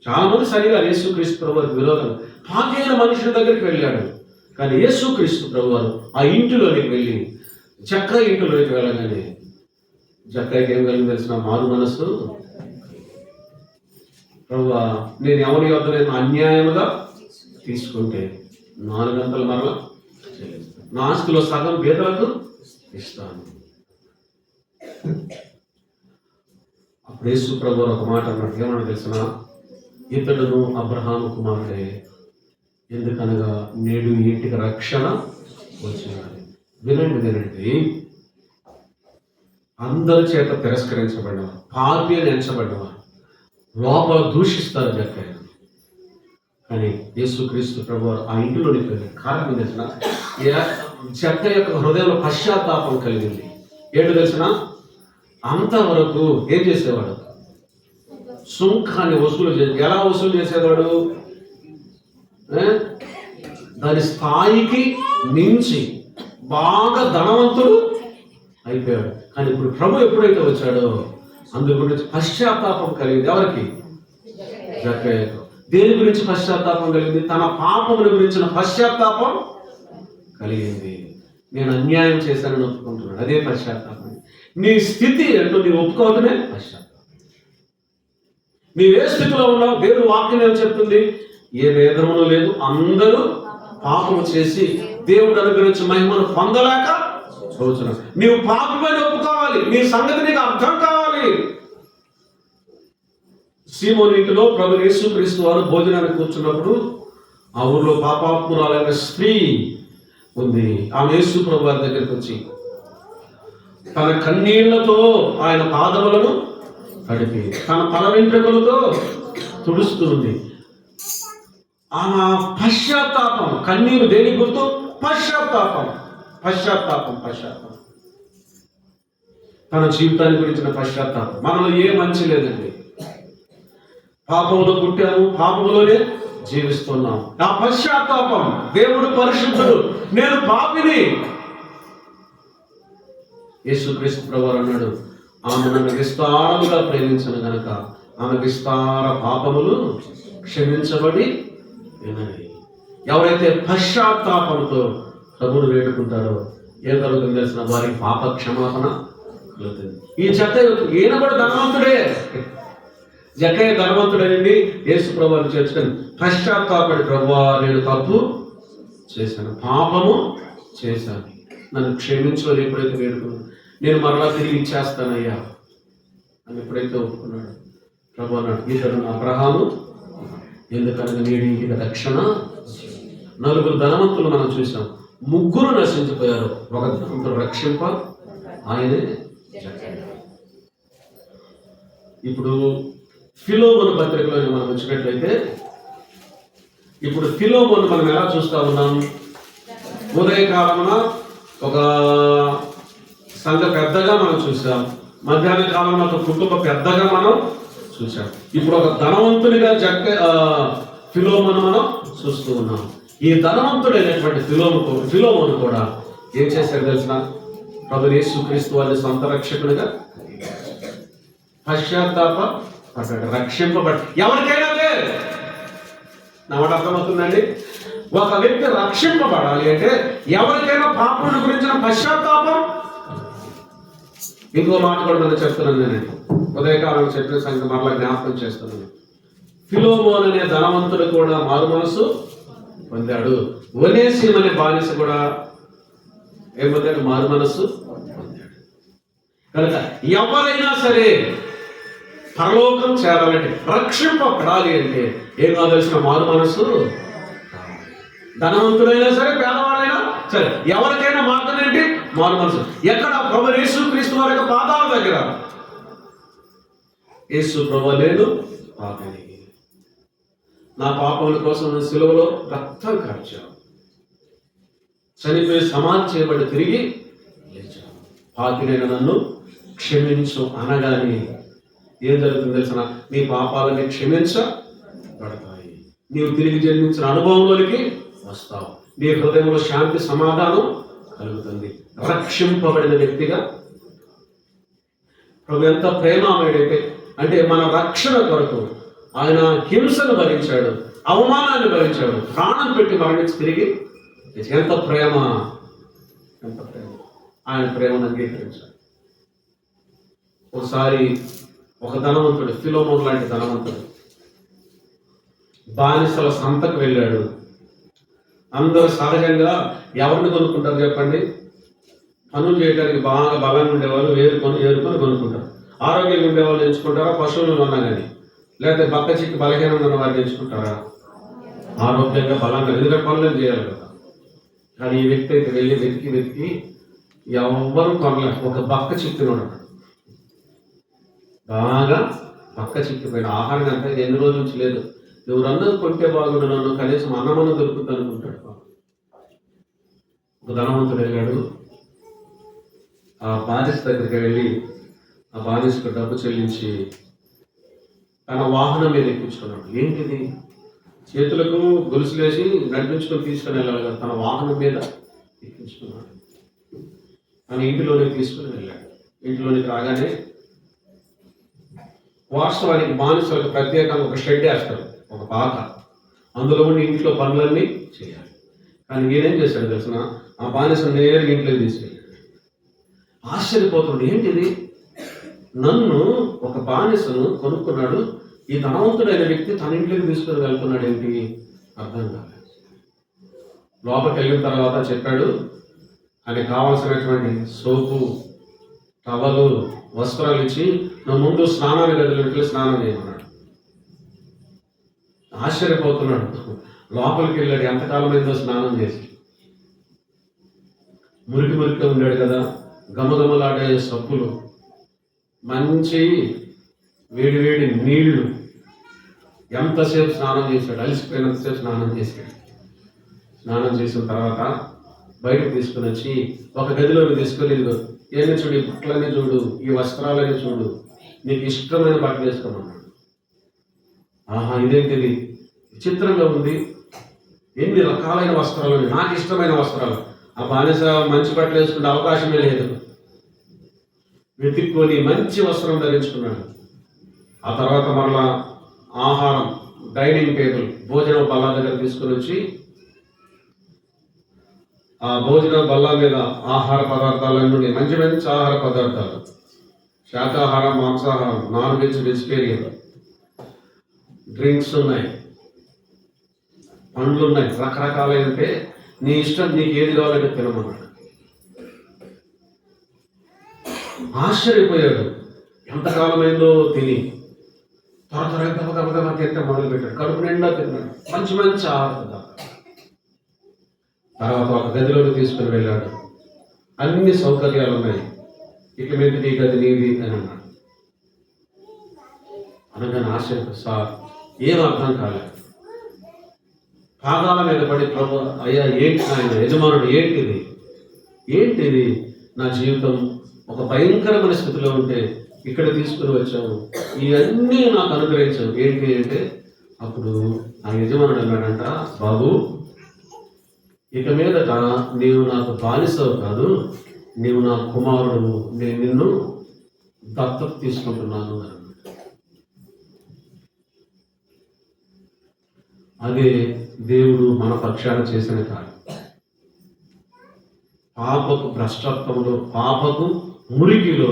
Speaker 1: చాలా మంది సరిగా యేసుక్రీస్తు ప్రభువారికి విరోధం పాపి అయిన మనుషుల దగ్గరికి వెళ్ళాడు. కానీ యేసుక్రీస్తు ప్రభువారు ఆ ఇంటిలోనికి వెళ్ళి జక్కయ్య ఇంటిలోకి వెళ్ళగానే జక్కయ్యకి ఏం కలిగి తెలిసిన మారు మనస్సు, ప్రభువా నేను ఎవరి వద్ద నేను అన్యాయముగా తీసుకుంటే 400 మరలా నా ఆస్తిలో సగం పేదలకు ఇస్తాను. అప్పుడు యేసు ప్రభువారు ఒక మాట అన్నాడు. ఏమన్నా తెలిసిన, ఇతడును అబ్రహాము కుమారుడే, ఎందుకనగా నేడు ఇంటికి రక్షణ వచ్చినది. వినండి, అందరి చేత తిరస్కరించబడ్డవారు, పాపి అని ఎంచబడ్డవారు, లోపల దూషిస్తారు జక్కయ్య. కానీ యేసుక్రీస్తు ప్రభువారు ఆ ఇంటిలోని కారణం తెలిసిన జక్కయ్య యొక్క హృదయంలో పశ్చాత్తాపం కలిగింది. ఏంటో తెలిసిన, అంతవరకు ఏం చేసేవాడు? సుంకాన్ని వసూలు చేసి, ఎలా వసూలు చేసేవాడు? దాని స్థాయికి మించి బాగా ధనవంతుడు అయిపోయాడు. కానీ ఇప్పుడు ప్రభు ఎప్పుడైతే వచ్చాడో అందు గురించి పశ్చాత్తాపం కలిగింది. ఎవరికి? జక్కయ్యకు. దేని గురించి పశ్చాత్తాపం కలిగింది? తన పాపముల గురించిన పశ్చాత్తాపం కలిగింది. నేను అన్యాయం చేశానని ఒప్పుకుంటున్నాడు, అదే పశ్చాత్తాపం. నీ స్థితి అంటూ నీ ఒప్పుకోవటమే పశ్చాత్తాపం. నీవు ఏ స్థితిలో ఉన్నావు? దేవుడు వాక్యం ఏం చెప్తుంది? ఏ భేదమును లేదు, అందరూ పాపము చేసి దేవుడు అనుగ్రహించిన మహిమను పొందలేక చూస్తున్నావు. నీవు పాపమని ఒప్పుకోవాలి, నీ సంగతి నీకు అర్థం కావాలి. సీమోను ఇంటిలో ప్రభు యేసుక్రీస్తు వారు భోజనానికి కూర్చున్నప్పుడు ఆ ఊర్లో పాపాత్మురాలైన స్త్రీ ఉంది. ఆమె యేసు ప్రభు వారి దగ్గరికి వచ్చి తన కన్నీళ్లతో ఆయన పాదములను కడిపి తన తల వెంట్రుకలతో తుడుస్తుంది. ఆమె పశ్చాత్తాపం, కన్నీరు దేని గుర్తు? పశ్చాత్తాపం. తన జీవితాన్ని గురించిన పశ్చాత్తాపం. మనలో ఏ మంచి లేదండి. పాపంలో పుట్టాము, పాపంలోనే జీవిస్తున్నాం. ఆ పశ్చాత్తాపం, దేవుడు పరిశుద్ధుడు, నేను పాపిని. యేసుక్రీస్తు ప్రభువారు అన్నాడు, ఆమె నన్ను విస్తారముగా ప్రేమించను గనక ఆమె విస్తార పాపములు క్షమించబడి వినని. ఎవరైతే పశ్చాత్తాపంతో ప్రభువును వేడుకుంటారో ఏం కలుగుతుంది తెలిసిన? వారికి పాప క్షమాపణ కలుగుతుంది. ఈ ఈయన కూడా ధనవంతుడే. జక్కయ్య ధనవంతుడైంది. యేసు ప్రభువుని చేర్చుకొని పశ్చాత్తాపడి, ప్రభువా నేను తప్పు చేశాను, పాపము చేశాను, నన్ను క్షమించు అని ఎప్పుడైతే వేడుకున్నాడు, నేను మరలా తిరిగి ఇచ్చేస్తానయ్యా అని ఎప్పుడైతే ఒప్పుకున్నాడు, ప్రభు అన్నాడు, ఇతడు అబ్రహాము, ఎందుకనగా నేడు ఇంటికి రక్షణ. 4 ధనవంతులు మనం చూసాం, 3 నశించిపోయారు, ఒక ధనవంతుడు రక్షింప ఆయనే. ఇప్పుడు ఫిలోమోను పత్రికలో మనం వచ్చినట్లయితే, ఇప్పుడు ఫిలోమోను మనం ఎలా చూస్తా ఉన్నాం? ఉదయకాలమున ఒక సంఘ పెద్దగా మనం చూసాం, మధ్యాహ్న కాలంలో ఒక కుటుంబ పెద్దగా మనం చూసాం. ఇప్పుడు ఒక ధనవంతునిగా ఫిలోమోను మనం చూస్తూ ఉన్నాం. ఈ ధనవంతుడైనటువంటి ఫిలోమోను కూడా ఏం చేశాడు తెలిసిన? ప్రభు యేసుక్రీస్తు వారి సొంత రక్షకునిగా పశ్చాత్తాప పడ్డాడు, రక్షింపబడ్డాడు. ఎవరికైనా నా మాట అర్థమవుతుందండి? ఒక వ్యక్తి రక్షింపబడాలి అంటే ఎవరికైనా పాపం గురించిన పశ్చాత్తాపం. ఇంకో మాట కూడా మనం చెప్తున్నాను, నేను ఉదయకాలం చెప్పిన సంగతి మరలా జ్ఞాపకం చేస్తున్నాను. ఫిలోమోను అనే ధనవంతుడు కూడా మారు మనసు పొందాడు. ఒనేసిము అనే బానిస కూడా ఏం పొందాడు? మారు మనసు పొందాడు. కనుక ఎవరైనా సరే పరలోకం చేరాలంటే, రక్షింపబడాలి అంటే ఏం కావాల్సిన? మారు మనసు. ధనవంతుడైనా సరే, పేదవాడైనా సరే, ఎవరికైనా మార్గం ఏంటి? మారు మనసు. ఎక్కడ? ప్రభు యేసుక్రీస్తు వారి యొక్క పాదాల దగ్గర. యేసు ప్రభు, నేను పాపిని, నా పాపముల కోసం సిలువలో రక్తం కార్చావు, చనిపోయి సమాధి చేయబడి తిరిగి లేచావు, పాపినైన నన్ను క్షమించు అనగానే ఏం జరుగుతుంది తెలిసిన? నీ పాపాలని క్షమించబడతాయి, నీవు తిరిగి జన్మించిన అనుభవంలోనికి వస్తావు. నీ హృదయంలో శాంతి సమాధానం కలుగుతుంది. రక్షింపబడిన వ్యక్తిగా ప్రభు ఎంత ప్రేమామయుడైతే, అంటే మన రక్షణ కొరకు ఆయన హింసను భరించాడు, అవమానాన్ని భరించాడు, ప్రాణం పెట్టి మరణించి తిరిగి ఎంత ప్రేమ, ఎంత ప్రేమ. ఆయన ప్రేమను అంగీకరించాడు. ఒకసారి ఒక ధనవంతుడు, ఫిలోమోన్ లాంటి ధనవంతుడు బానిసల సంతకు వెళ్ళాడు. అందరూ సహజంగా ఎవరిని కొనుక్కుంటారు చెప్పండి? పనులు చేయడానికి బాగా బలంగా ఉండేవాళ్ళు ఏరుకొని కొనుక్కుంటారు. ఆరోగ్యంగా ఉండేవాళ్ళు ఎంచుకుంటారా? పశువులు ఉన్నా కానీ, లేకపోతే బక్క చిక్కి బలహీనంగా ఉన్న వారిని ఎంచుకుంటారా? ఆరోగ్యంగా బలంగా, ఎందుకంటే పనులు చేయాలి కదా. కానీ ఈ వ్యక్తి అయితే వెళ్ళి వెతికి ఎవ్వరూ కొనలేదు. ఒక బక్క చిక్కినోడు, బాగా బక్క చిక్కిపోయిన, ఆహారం అంతా ఎన్ని రోజుల నుంచి లేదు. ఎవరన్నా కొంటే బాగుండు, కనీసం అన్నమన్న దొరుకుతుంది అనుకుంటాడు. ఒక ధనవంతుడు వెళ్ళాడు, ఆ బానిస దగ్గరికి వెళ్ళి ఆ బానిసకు డబ్బు చెల్లించి తన వాహనం మీద ఎక్కించుకున్నాడు. ఏంటిది? చేతులకు గొలుసులేసి నడిపించుకొని తీసుకుని వెళ్ళాలి కదా, తన వాహనం మీద ఎక్కించుకున్నాడు. తన ఇంటిలోనికి తీసుకుని వెళ్ళాడు. ఇంటిలోనికి రాగానే వాస్తవానికి బానిసలకు ప్రత్యేకంగా ఒక షెడ్ వేస్తారు, ఒక పాక, అందులో ఉండి ఇంట్లో పనులన్నీ చేయాలి. కానీ ఈయనేం చేశాడు తెలిసిన, ఆ బానిస నేరుగా ఇంట్లోకి తీసుకెళ్ళాడు. ఆశ్చర్యపోతున్నాడు, ఏంటిది? నన్ను ఒక బానిసను కొనుక్కున్నాడు, ఈ ధనవంతుడైన వ్యక్తి తన ఇంట్లోకి తీసుకొని వెళ్తున్నాడు, ఏంటి అర్థం కాలేదు. లోపలికి వెళ్ళిన తర్వాత చెప్పాడు, ఆయనకు కావాల్సినటువంటి సోపు, టవలు, వస్త్రాలు ఇచ్చి నా ముందు స్నానాన్ని గదిలోకి స్నానం చేయమన్నాడు. ఆశ్చర్యపోతున్నాడు. లోపలికి వెళ్ళాడు. ఎంతకాలం అయిందో స్నానం చేసి, మురికిగా ఉండాడు కదా, గమగమలాడే సబ్బులు, మంచి వేడి నీళ్లు, ఎంతసేపు స్నానం చేశాడు, అలసిపోయినంతసేపు స్నానం చేశాడు. స్నానం చేసిన తర్వాత బయటకు తీసుకుని వచ్చి ఒక గదిలోకి తీసుకొని, ఏమి చూడు, ఈ బట్టలన్నీ చూడు, ఈ వస్త్రాలన్నీ చూడు, నీకు ఇష్టమైన బట్టలు వేసుకోమన్నాడు. ఆహా, ఇదేంటిది, విచిత్రంగా ఉంది, ఎన్ని రకాలైన వస్త్రాలు, నాకు ఇష్టమైన వస్త్రాలు. ఆ బానిస మంచి బట్టలు వేసుకునే అవకాశమే లేదు. వెతుక్కొని మంచి వస్త్రం ధరించుకున్నాడు. ఆ తర్వాత మరలా ఆహారం, డైనింగ్ టేబుల్, భోజనం బల్ల దగ్గర తీసుకుని వచ్చి ఆ భోజన బల్ల మీద ఆహార పదార్థాలన్నీ మంచి ఆహార పదార్థాలు, శాకాహారం, మాంసాహారం, నాన్ వెజ్, వెజిటేరియన్, డ్రింక్స్ ఉన్నాయి, పండ్లు ఉన్నాయి, రకరకాలైతే నీ ఇష్టం, నీకు ఏది కావాలంటే తినమన్నాడు. ఆశ్చర్యపోయాడు. ఎంతకాలమైందో తిని త్వరగా గబగబా తింటే మొదలుపెట్టాడు. కడుపు నిండా తిన్నాడు, మంచి ఆహార పదార్థాలు. తర్వాత ఒక గదిలోకి తీసుకుని వెళ్ళాడు. అన్ని సౌకర్యాలు ఉన్నాయి, ఇక మీద నీ గది నీది అని అన్నాడు. అనగానే ఆశ్చర్య, సార్ ఏం అర్థం కాలేదు. పాదాల మీద పడి, ప్రభు అయ్యా ఏంటి ఆయన యజమానుడు, ఏంటిది నా జీవితం ఒక భయంకరమైన స్థితిలో ఉంటే ఇక్కడ తీసుకుని వచ్చాము, ఇవన్నీ నాకు అనుగ్రహించావు, ఏంటి అంటే అప్పుడు ఆ యజమానుడు అన్నాడంట, బాబు ఇక మీదట నీవు నాకు బానిసవు కాదు, నీవు నా కుమారుడు, నేను నిన్ను దత్తత తీసుకుంటున్నాను అని. అదే దేవుడు మన పక్షాన చేసిన కార్యం. పాపపు భ్రష్టత్వంలో, పాపపు మురికిలో,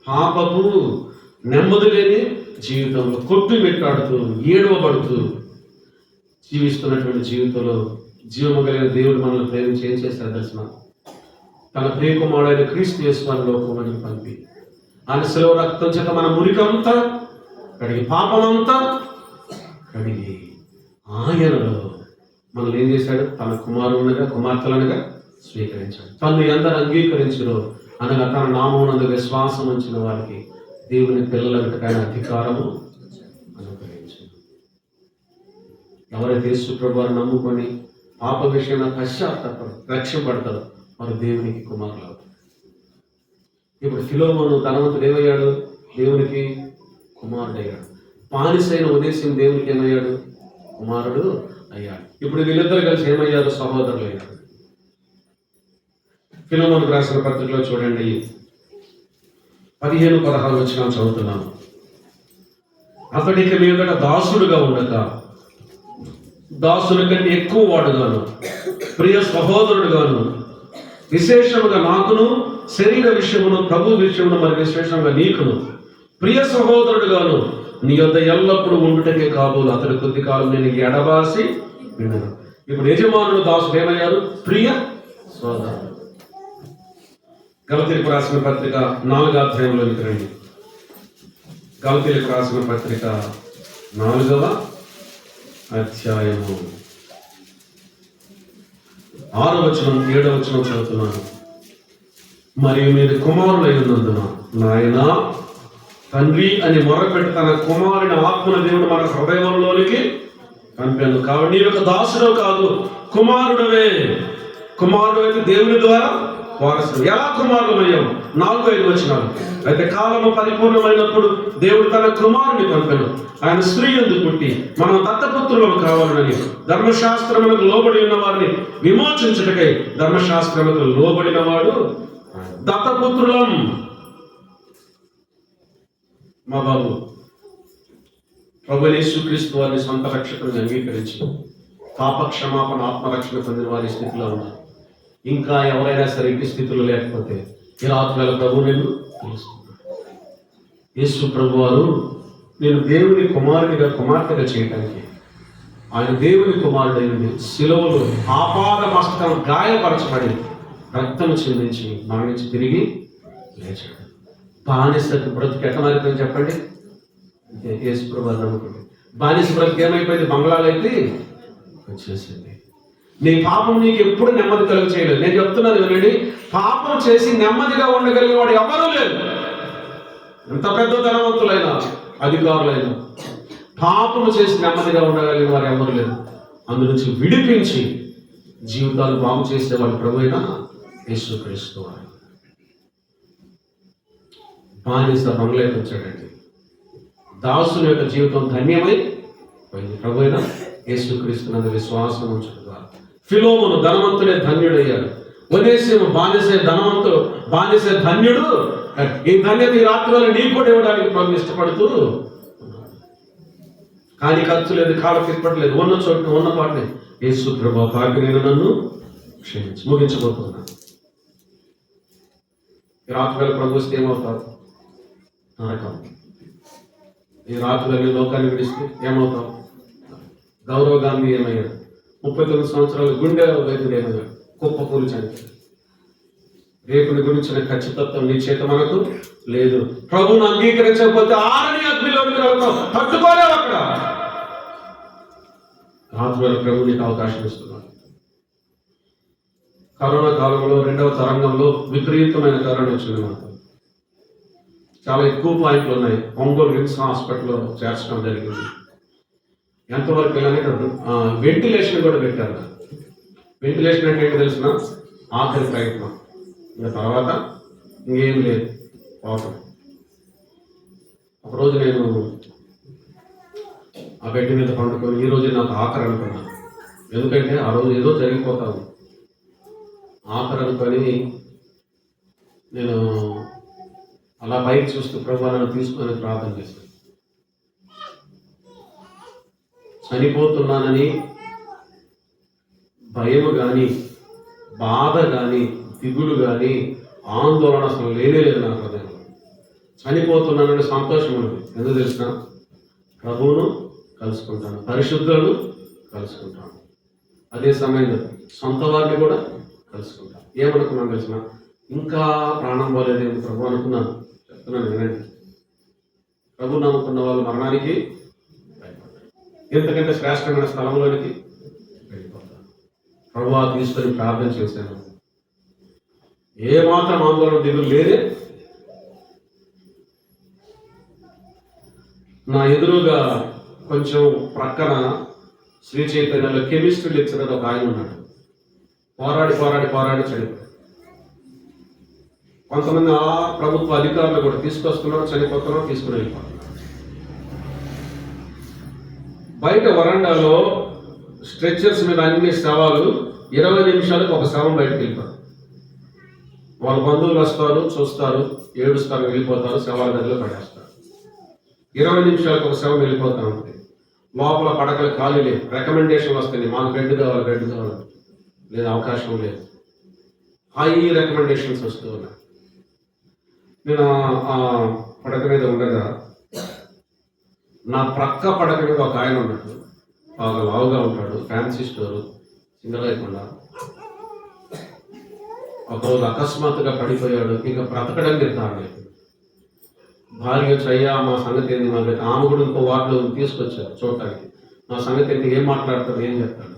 Speaker 1: పాపపు నెమ్మది లేని జీవితంలో కొట్టు వెంటాడుతూ ఏడవబడుతూ జీవిస్తున్నటువంటి జీవితంలో జీవము కలిగిన దేవుడు మనల్ని ప్రేమించి ఏం చేశారు తెలిసిన, తన ప్రియకుమారుడైన క్రీస్తు యేసుని లోకములోకి పంపి ఆయన శిలువ రక్తం చేత మన మురికంతా కడిగి, పాపమంతా కడిగి, ఆయనలో మనల్ని ఏం చేశాడు, తన కుమారునిగా కుమార్తెలనుగా స్వీకరించాడు. తను ఎందరు అంగీకరించరు అనగా తన నామమునందు విశ్వాసం ఉంచిన వారికి దేవుని పిల్లలకైన అధికారము అనుగ్రహించాడు. ఎవరైతే యేసు ప్రభువుని నమ్ముకొని పాప విషయంలో పశ్చాత్తాపడి రక్షపడతారో వారు దేవునికి కుమారులు అవుతారు. ఇప్పుడు ఫిలోమోను ధనవంతుడు ఏమయ్యాడు, దేవునికి కుమారుడయ్యాడు. బానిసైన ఉదయం దేవునికి ఏమయ్యాడు, కుమారుడు. అయ్యాడు. ఇప్పుడు వీళ్ళిద్దరు కలిసి ఏమయ్యారు? సహోదరులు అయ్యారు. ఫిలెమోనుకు రాసిన పత్రికలో చూడండి, 15-16 వచనాలు చదువుతున్నాను. అతడికి మీదట దాసుడుగా ఉండక దాసుని కంటే ఎక్కువ వాడుగాను, ప్రియ సహోదరుడుగాను, విశేషముగా నాకును, శరీర విషయమును, ప్రభు విషయమును, మరి విశేషంగా నీకును ప్రియ సహోదరుడుగాను నీ యొద్ద ఎల్లప్పుడూ ఉండుటకే కాబోలు అతడు కొద్ది కాలం నేను ఎడబాసి వినను. ఇప్పుడు యజమానుడు దాసుడు ఏమయ్యారు? ప్రియ సోదరుడు. గలతీయులకు రాసిన పత్రిక 4వ అధ్యాయంలోనికి రండి. గలతీయులకు రాసిన పత్రిక 4వ అధ్యాయము 6వ వచనం 7వ వచనం చదువుతున్నాను. మరియు మీరు కుమారులై ఉన్నందున నాయనా తండ్రి అని మొరపెట్టి తన కుమారుని ఆత్మను దేవుడు మన హృదయంలోనికి పంపాను. కాబట్టి నీ యొక్క దాసుడు కాదు, కుమారుడవే. కుమారుడు అయితే దేవుని ద్వారా వారసుడు. ఎలా కుమారులమయ్యాము? 4-5 వచనాలు. అయితే కాలము పరిపూర్ణమైనప్పుడు దేవుడు తన కుమారుని పంపాను. ఆయన స్త్రీ యందు పుట్టి మనం దత్తపుత్రులం కావాలని ధర్మశాస్త్రములకు లోబడి ఉన్న వారిని విమోచించుటకై ధర్మశాస్త్రములకు లోబడిన వాడు దత్తపుత్రులం. మా బాబు ప్రభువైన యేసుక్రీస్తు వారిని సొంత రక్షకుడిని అంగీకరించి పాపక్షమాపణ ఆత్మరక్షణ పొందిన వారి స్థితిలో ఉన్నారు. ఇంకా ఎవరైనా సరే ఇంటి స్థితిలో లేకపోతే ఈ రాత్రుల ప్రభు నేను తెలుసుకున్నాను. యేసు ప్రభు వారు నేను దేవుని కుమార్తెగా చేయటానికి ఆయన దేవుని కుమారుడైంది శిలువలో ఆపాద మస్తకం గాయపరచబడి రక్తం చిందించి మరణించి తిరిగి లేచాడు. బానిసకు బ్రతుకు ఎట్లా మారిపోయింది చెప్పండి? యేసు ప్రభు వారు నమ్ముకుంది. బానిస బ్రతుకు ఏమైపోయింది? బంగ్లాలో అయితే వచ్చేసింది. నీ పాపం నీకు ఎప్పుడు నెమ్మది కలుగ చేయలేదు. నేను చెప్తున్నాను వినండి, పాపం చేసి నెమ్మదిగా ఉండగలిగిన వాడు ఎవరూ లేరు. ఎంత పెద్ద ధనవంతులైనా అధికారులైనా పాపము చేసి నెమ్మదిగా ఉండగలిగిన వారు ఎవరు లేరు. అందు నుంచి విడిపించి జీవితాలు బాగు చేసేవాడు ప్రభువైన యేసుక్రీస్తు వారు. బానిస బంగ్లాకి వచ్చాడండి. దాసుని యొక్క జీవితం ధన్యమై పోయింది ప్రభువైన యేసుక్రీస్తు నందు విశ్వాసం ఉంచడం ద్వారా. ఫిలోమును ధనవంతుడే ధన్యుడయ్యాడు. ఒనేసిము బానిసే ధన్యుడు. ఈ ధన్యత ఈ రాత్రి నీకు కూడా ఇవ్వడానికి ప్రభు ఇష్టపడుతూ ఉన్నాడు. కానీ ఖర్చు లేదు, కాళ్ళ తిప్పట్లేదు, ఉన్న చోటు ఉన్న పాటనే యేసు ప్రభు కాకి నేను నన్ను క్షమించి ముగించబోతున్నా. ఈ రాత్రి ప్రభు వస్తే ఏమవుతారు? నరకం. ఈ రాత్రులని లోకాన్ని విడిస్తే ఏమవుతాం? గౌరవ గాంధీ ఏమయ్యాడు? 39 సంవత్సరాలు గుండె వైద్యుడు ఏమయ్యాడు? కుప్పకూలి చనిపోయాడు. రేపుని గురించిన ఖచ్చితత్వం నీ చేత మనకు లేదు. ప్రభువును అంగీకరించకపోతే ఆరని అగ్నిలోకి వెళ్తాం, తట్టుకోలేవు అక్కడ. రాత్రుల ప్రభు నీకు అవకాశం ఇస్తున్నాడు. కరోనా కాలంలో 2వ తరంగంలో విపరీతమైన కరోనా వచ్చింది. మాత్రం చాలా ఎక్కువ పాయింట్లు ఉన్నాయి. ఒంగోలు రిమ్స్ హాస్పిటల్లో చేర్చడం జరిగింది. ఎంతవరకు వెళ్ళాలంటే వెంటిలేషన్ కూడా పెట్టారు. వెంటిలేషన్ అంటే ఏంటి తెలిసిన? ఆఖరి ప్రయత్నం. ఇంకా తర్వాత ఇంకేం లేదు. పాపం ఒకరోజు నేను ఆ బెడ్ మీద పండుకొని ఈ రోజు నాకు ఆఖరి అనుకున్నాను. ఎందుకంటే ఆ రోజు ఏదో జరిగిపోతాను ఆఖరి అనుకొని నేను అలా బయట చూస్తూ ప్రభు నన్ను తీసుకొని ప్రార్థన చేశాను. చనిపోతున్నానని భయము కానీ, బాధ కానీ, దిగులు కానీ, ఆందోళన అసలు లేనే లేదు నా హృదయంలో. చనిపోతున్నానని సంతోషం ఉంది. ఎందుకు తెలిసిన? ప్రభువును కలుసుకుంటాను, పరిశుద్ధులను కలుసుకుంటాను, అదే సమయంలో సొంత వారిని కూడా కలుసుకుంటాను. ఏమనుకున్నాను తెలిసిన? ఇంకా ప్రాణం పోలేదేమో ప్రభు అనుకున్నాను. చెప్తున్నాను వినండి, ప్రభు నమ్ముకున్న వాళ్ళు మరణానికి ఎంతకంటే శ్రేష్టమైన స్థలంలోనికి వెళ్ళిపోతాను. ప్రభువా తీసుకొని ప్రార్థన చేశాను. ఏమాత్రం ఆందోళన దిగులు లేదే. నా ఎదురుగా కొంచెం ప్రక్కన శ్రీ చైతన్యంలో కెమిస్ట్రీ లెక్చరర్ ఒక ఆయన ఉన్నాడు. పోరాడి చనిపోయాడు. కొంతమంది ఆ ప్రభుత్వ అధికారులు కూడా తీసుకొస్తున్నారు, చనిపోతున్నారు, తీసుకుని వెళ్ళిపోతున్నారు. బయట వరండాలో స్ట్రెచ్చర్స్ మీద అన్ని శవాలు 20 నిమిషాలకు ఒక శవం బయటకు వెళ్ళిపోతారు. వాళ్ళ బంధువులు వస్తారు, చూస్తారు, ఏడుస్తారు, వెళ్ళిపోతారు, శవాల గదిలో పడేస్తారు. 20 నిమిషాలకు ఒక శవం వెళ్ళిపోతా ఉంటుంది. లోపల పడకలు ఖాళీ లేదు. రికమెండేషన్లు వస్తాయి, మాకు బెడ్ కావాలి, లేదు, అవకాశం లేదు. హై రికమెండేషన్స్ వస్తూ ఉన్నాయి. నేను ఆ పడక మీద ఉండగా నా ప్రక్క పడక మీద ఒక ఆయన ఉన్నాడు. బాగా లావుగా ఉంటాడు, ఫ్యాన్సీ స్టోరు, సింగల్ లేకుండా. ఒకరోజు అకస్మాత్తుగా పడిపోయాడు. ఇంకా బ్రతకడం నిర్ధారణ. భార్య అయ్యా మా సంగతి ఏంది, మాకు ఆమె కూడా ఇంకో వార్డులో తీసుకొచ్చారు చూడటానికి. మా సంగతి ఏంటి, ఏం మాట్లాడతాడు, ఏం చెప్తాడు.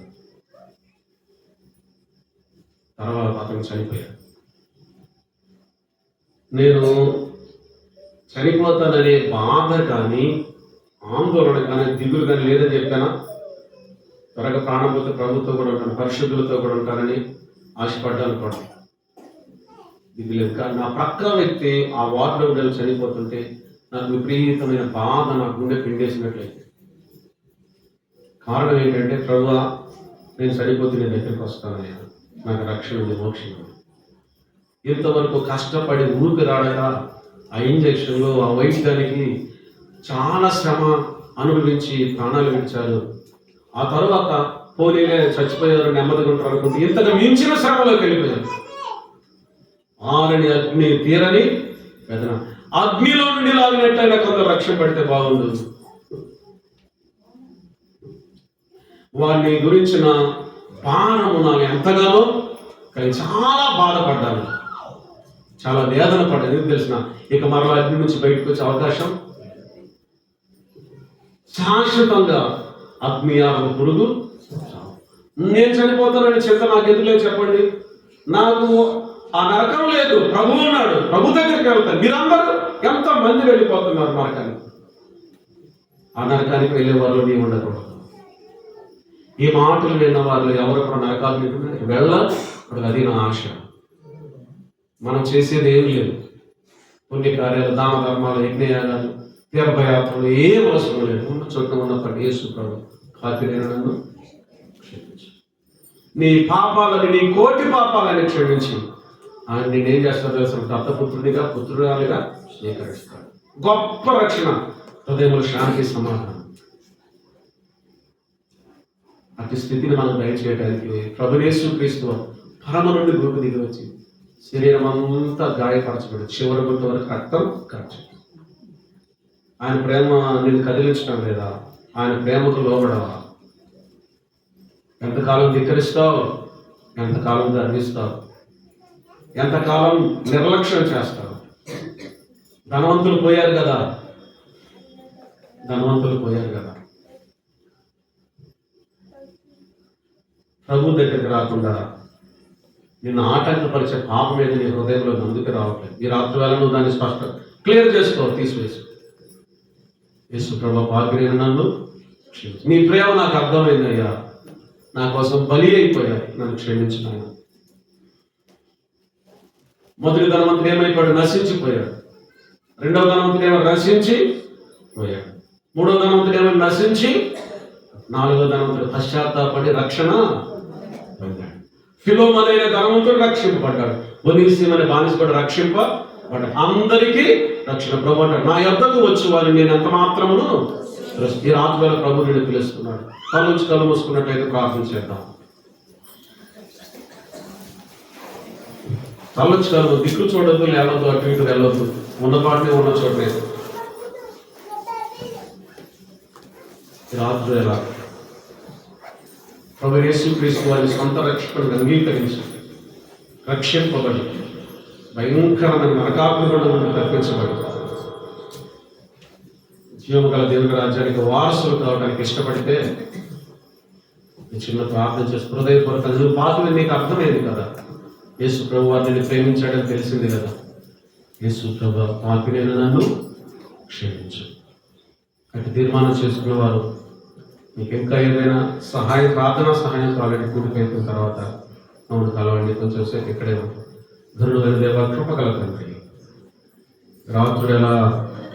Speaker 1: తర్వాత అతను చనిపోయాడు. నేను చనిపోతాననే బాధ కానీ, ఆందోళన కానీ, దిగులు కానీ లేదని చెప్పానా. త్వరగా ప్రాణంతో ప్రభుత్వం కూడా ఉంటాను, పరిశుద్ధులతో కూడా ఉంటానని ఆశపడ్డాను కూడా. ఇది లేదు. కానీ నా ప్రక్క వ్యక్తి ఆ వార్డులో ఉండే చనిపోతుంటే నాకు విపరీతమైన బాధ నా గుండె పిండేసినట్లయితే. కారణం ఏంటంటే, ప్రభువా నేను చనిపోతే నేను దగ్గరికి వస్తానయ్యా, నాకు రక్షణ ఉంది, మోక్షం ఉంది. ఇంతవరకు కష్టపడి ఊరికి రాడగా ఆ ఇంజక్షన్లు, ఆ వైద్యానికి చాలా శ్రమ అనుభవించి ప్రాణాలు విడిచారు. ఆ తర్వాత పోనీలే చచ్చిపోయారు, నెమ్మదిగా ఉంటారు అనుకుంటే ఇంతగా మించిన శ్రమలోకి వెళ్ళిపోయారు. ఆరని అగ్ని తీరని వేదన. అగ్నిలో నుండి లాగినట్లయినా కొందరు రక్షణ పడితే బాగుండు. వారిని గురించిన బాణము నాకు ఎంతగానో కానీ చాలా బాధపడ్డాను, చాలా వేదన పడ్డాను. ఎందుకు తెలిసిన, ఇక మరలా అగ్ని నుంచి బయటకు వచ్చే అవకాశం శాశ్వతంగా అగ్ని ఆరని పురుగు. నేను చనిపోతానని చింత నాకు ఎదురులేదు చెప్పండి. నాకు ఆ నరకం లేదు, ప్రభు ఉన్నాడు, ప్రభు దగ్గరికి వెళ్తాను. మీరందరూ ఎంతమంది వెళ్ళిపోతున్నారు నరకానికి. ఆ నరకానికి వెళ్ళే వాళ్ళు నీ ఉండకూడదు. ఈ మాటలు విన్న వాళ్ళు ఎవరు కూడా నరకానికి వెళ్ళకూడదు. అది నా ఆశ. మనం చేసేది ఏం లేదు. పుణ్యకార్యాలు, దాన ధర్మాలు, యజ్ఞయాగాలు, తీర్థయాత్రలు ఏం అవసరం లేదు. ఉన్న చోట ఉన్నప్పటి యేసు ప్రభు కాకిరేను నన్ను క్షమించు, నీ పాపాలని, నీ కోటి పాపాలని క్షమించి ఆయన నేనేం చేస్తాను తెలుసు, దత్తపుత్రుడిగా, పుత్రురాలిగా స్వీకరిస్తాడు. గొప్ప రక్షణ, హృదయంలో శాంతి, సమాధానం. అతి స్థితిని మనం దయచేయడానికి ప్రభువు యేసు క్రీస్తు పరమ నుండి భూమి దిగి వచ్చి శరీరం అంతా గాయపరచబడి చివరి గుర్తు వరకు రక్తం ఖర్చు. ఆయన ప్రేమ నేను కదిలించడం లేదా? ఆయన ప్రేమకు లోబడవా? ఎంతకాలం ధిక్కరిస్తావు, ఎంతకాలం గర్విస్తావు, ఎంతకాలం నిర్లక్ష్యం చేస్తావు? ధనవంతులు పోయారు కదా, ప్రభు దగ్గరికి రాకుండా నిన్ను ఆటంకపరిచే పాపం మీద నీ హృదయంలో అందుకు రావట్లేదు. ఈ రాత్రి వేళ నువ్వు దాన్ని స్పష్టం క్లియర్ చేసుకో, తీసివేసి యేసు ప్రభు పాపిరేను నన్ను క్షమించు, నీ ప్రేమ నాకు అర్థమైందయ్యా, నా కోసం బలి అయిపోయాయి, నన్ను క్షమించిన. మొదటి ధనవంతుడు ఏమైపోయాడు? నశించిపోయాడు. రెండవ ధనవంతుడు ఏమో నశించి పోయాడు. మూడవ ధనవంతుడు ఏమో నశించి, నాలుగవ ధనవంతుడు పశ్చాత్తాపడి రక్షణ పొందాడు. ఫిలోమోనైన ధనవంతుడు రక్షింపబడ్డాడు. ఒనీసిము అనే బానిస కూడా రక్షింపబడ్డాడు. అందరికీ రక్షణ. ప్రభు అంటాడు, నా యొద్దకు వచ్చి వారిని నేను ఎంత మాత్రమును. ఈ రాత్రి వేళ ప్రభు నేను పిలుస్తున్నాడు. కళ్ళు మూసుకున్నట్లయితే ప్రార్థన చేద్దాం. కళ్ళు దిక్కు చూడద్దు, లేవద్దు, అటు ఇటు వెళ్ళొద్దు, ఉన్న పాటనే ఉన్న చోటనే. రాత్రి వేళ ప్రభు యేసు క్రీస్తు వారి సొంత రక్షకుడిని అంగీకరించి రక్షింపబడి భయంకరమైన నరకాగ్నిగుండం నుండి తప్పించబడి జీవము గల దేవుని రాజ్యానికి వారసులు కావడానికి ఇష్టపడితే చిన్న ప్రార్థన చేసి హృదయపూర్వక నువ్వు పాపని నీకు అర్థమైంది కదా. యేసు ప్రభు వారిని ప్రేమించాడని తెలిసింది కదా. యేసు ప్రభు పాపినైన నన్ను క్షమించు అంటే తీర్మానం చేసుకున్న వారు మీకు ఇంకా ఏదైనా సహాయం, ప్రార్థనా సహాయం కావాలంటే కూడిపోయిన తర్వాత మమ్మల్ని కలవండి. కొంచెం సేపు ఇక్కడే ధనుడు దేవ కృపగల తండ్రి, రాత్రులు ఎలా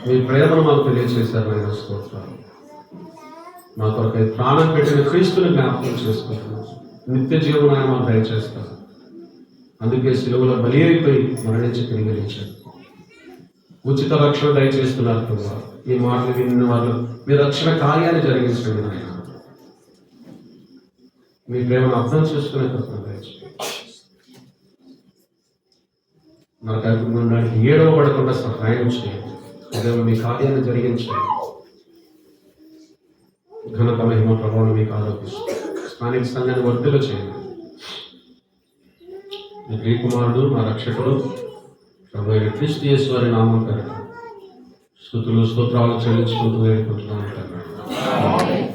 Speaker 1: మీ ప్రేమను మాకు తెలియజేశారు. నేను స్తోత్రాలు. మా కొరకై ప్రాణం పెట్టిన క్రీస్తుని జ్ఞాపకం చేసుకుంటున్నాం. నిత్య జీవనాన్ని మాకు దయచేస్తారు. అందుకే సిలువలో బలి అయిపోయి మరణించి తిరిగి లేచారు. ఉచిత రక్షణ దయచేస్తున్నారు ప్రభా. ఈ మాటలు విన్న వాళ్ళు మీ రక్షణ కార్యాన్ని జరిగించండి నాయన. మీ ప్రేమను అర్థం చేసుకునే కృపను దయచేయండి. నా కడుపు ఉండడానికి ఏడవ పడకుండా సహాయం చేయండి. దేవుడు మీ కార్యాన్ని జరిగించండి. ఘనత మహిమ ప్రభావం మీకు ఆరోపిస్తుంది. స్థానిక సంఘాన్ని వర్ధులు చేయండి. మీ ప్రియకుమారుడు మా రక్షకుడు ప్రభు క్రీస్తు యేసు వారి నామం పేరిట స్తుతులు స్తోత్రాలు చెల్లించుకుంటూ వేడుకుంటున్నాను.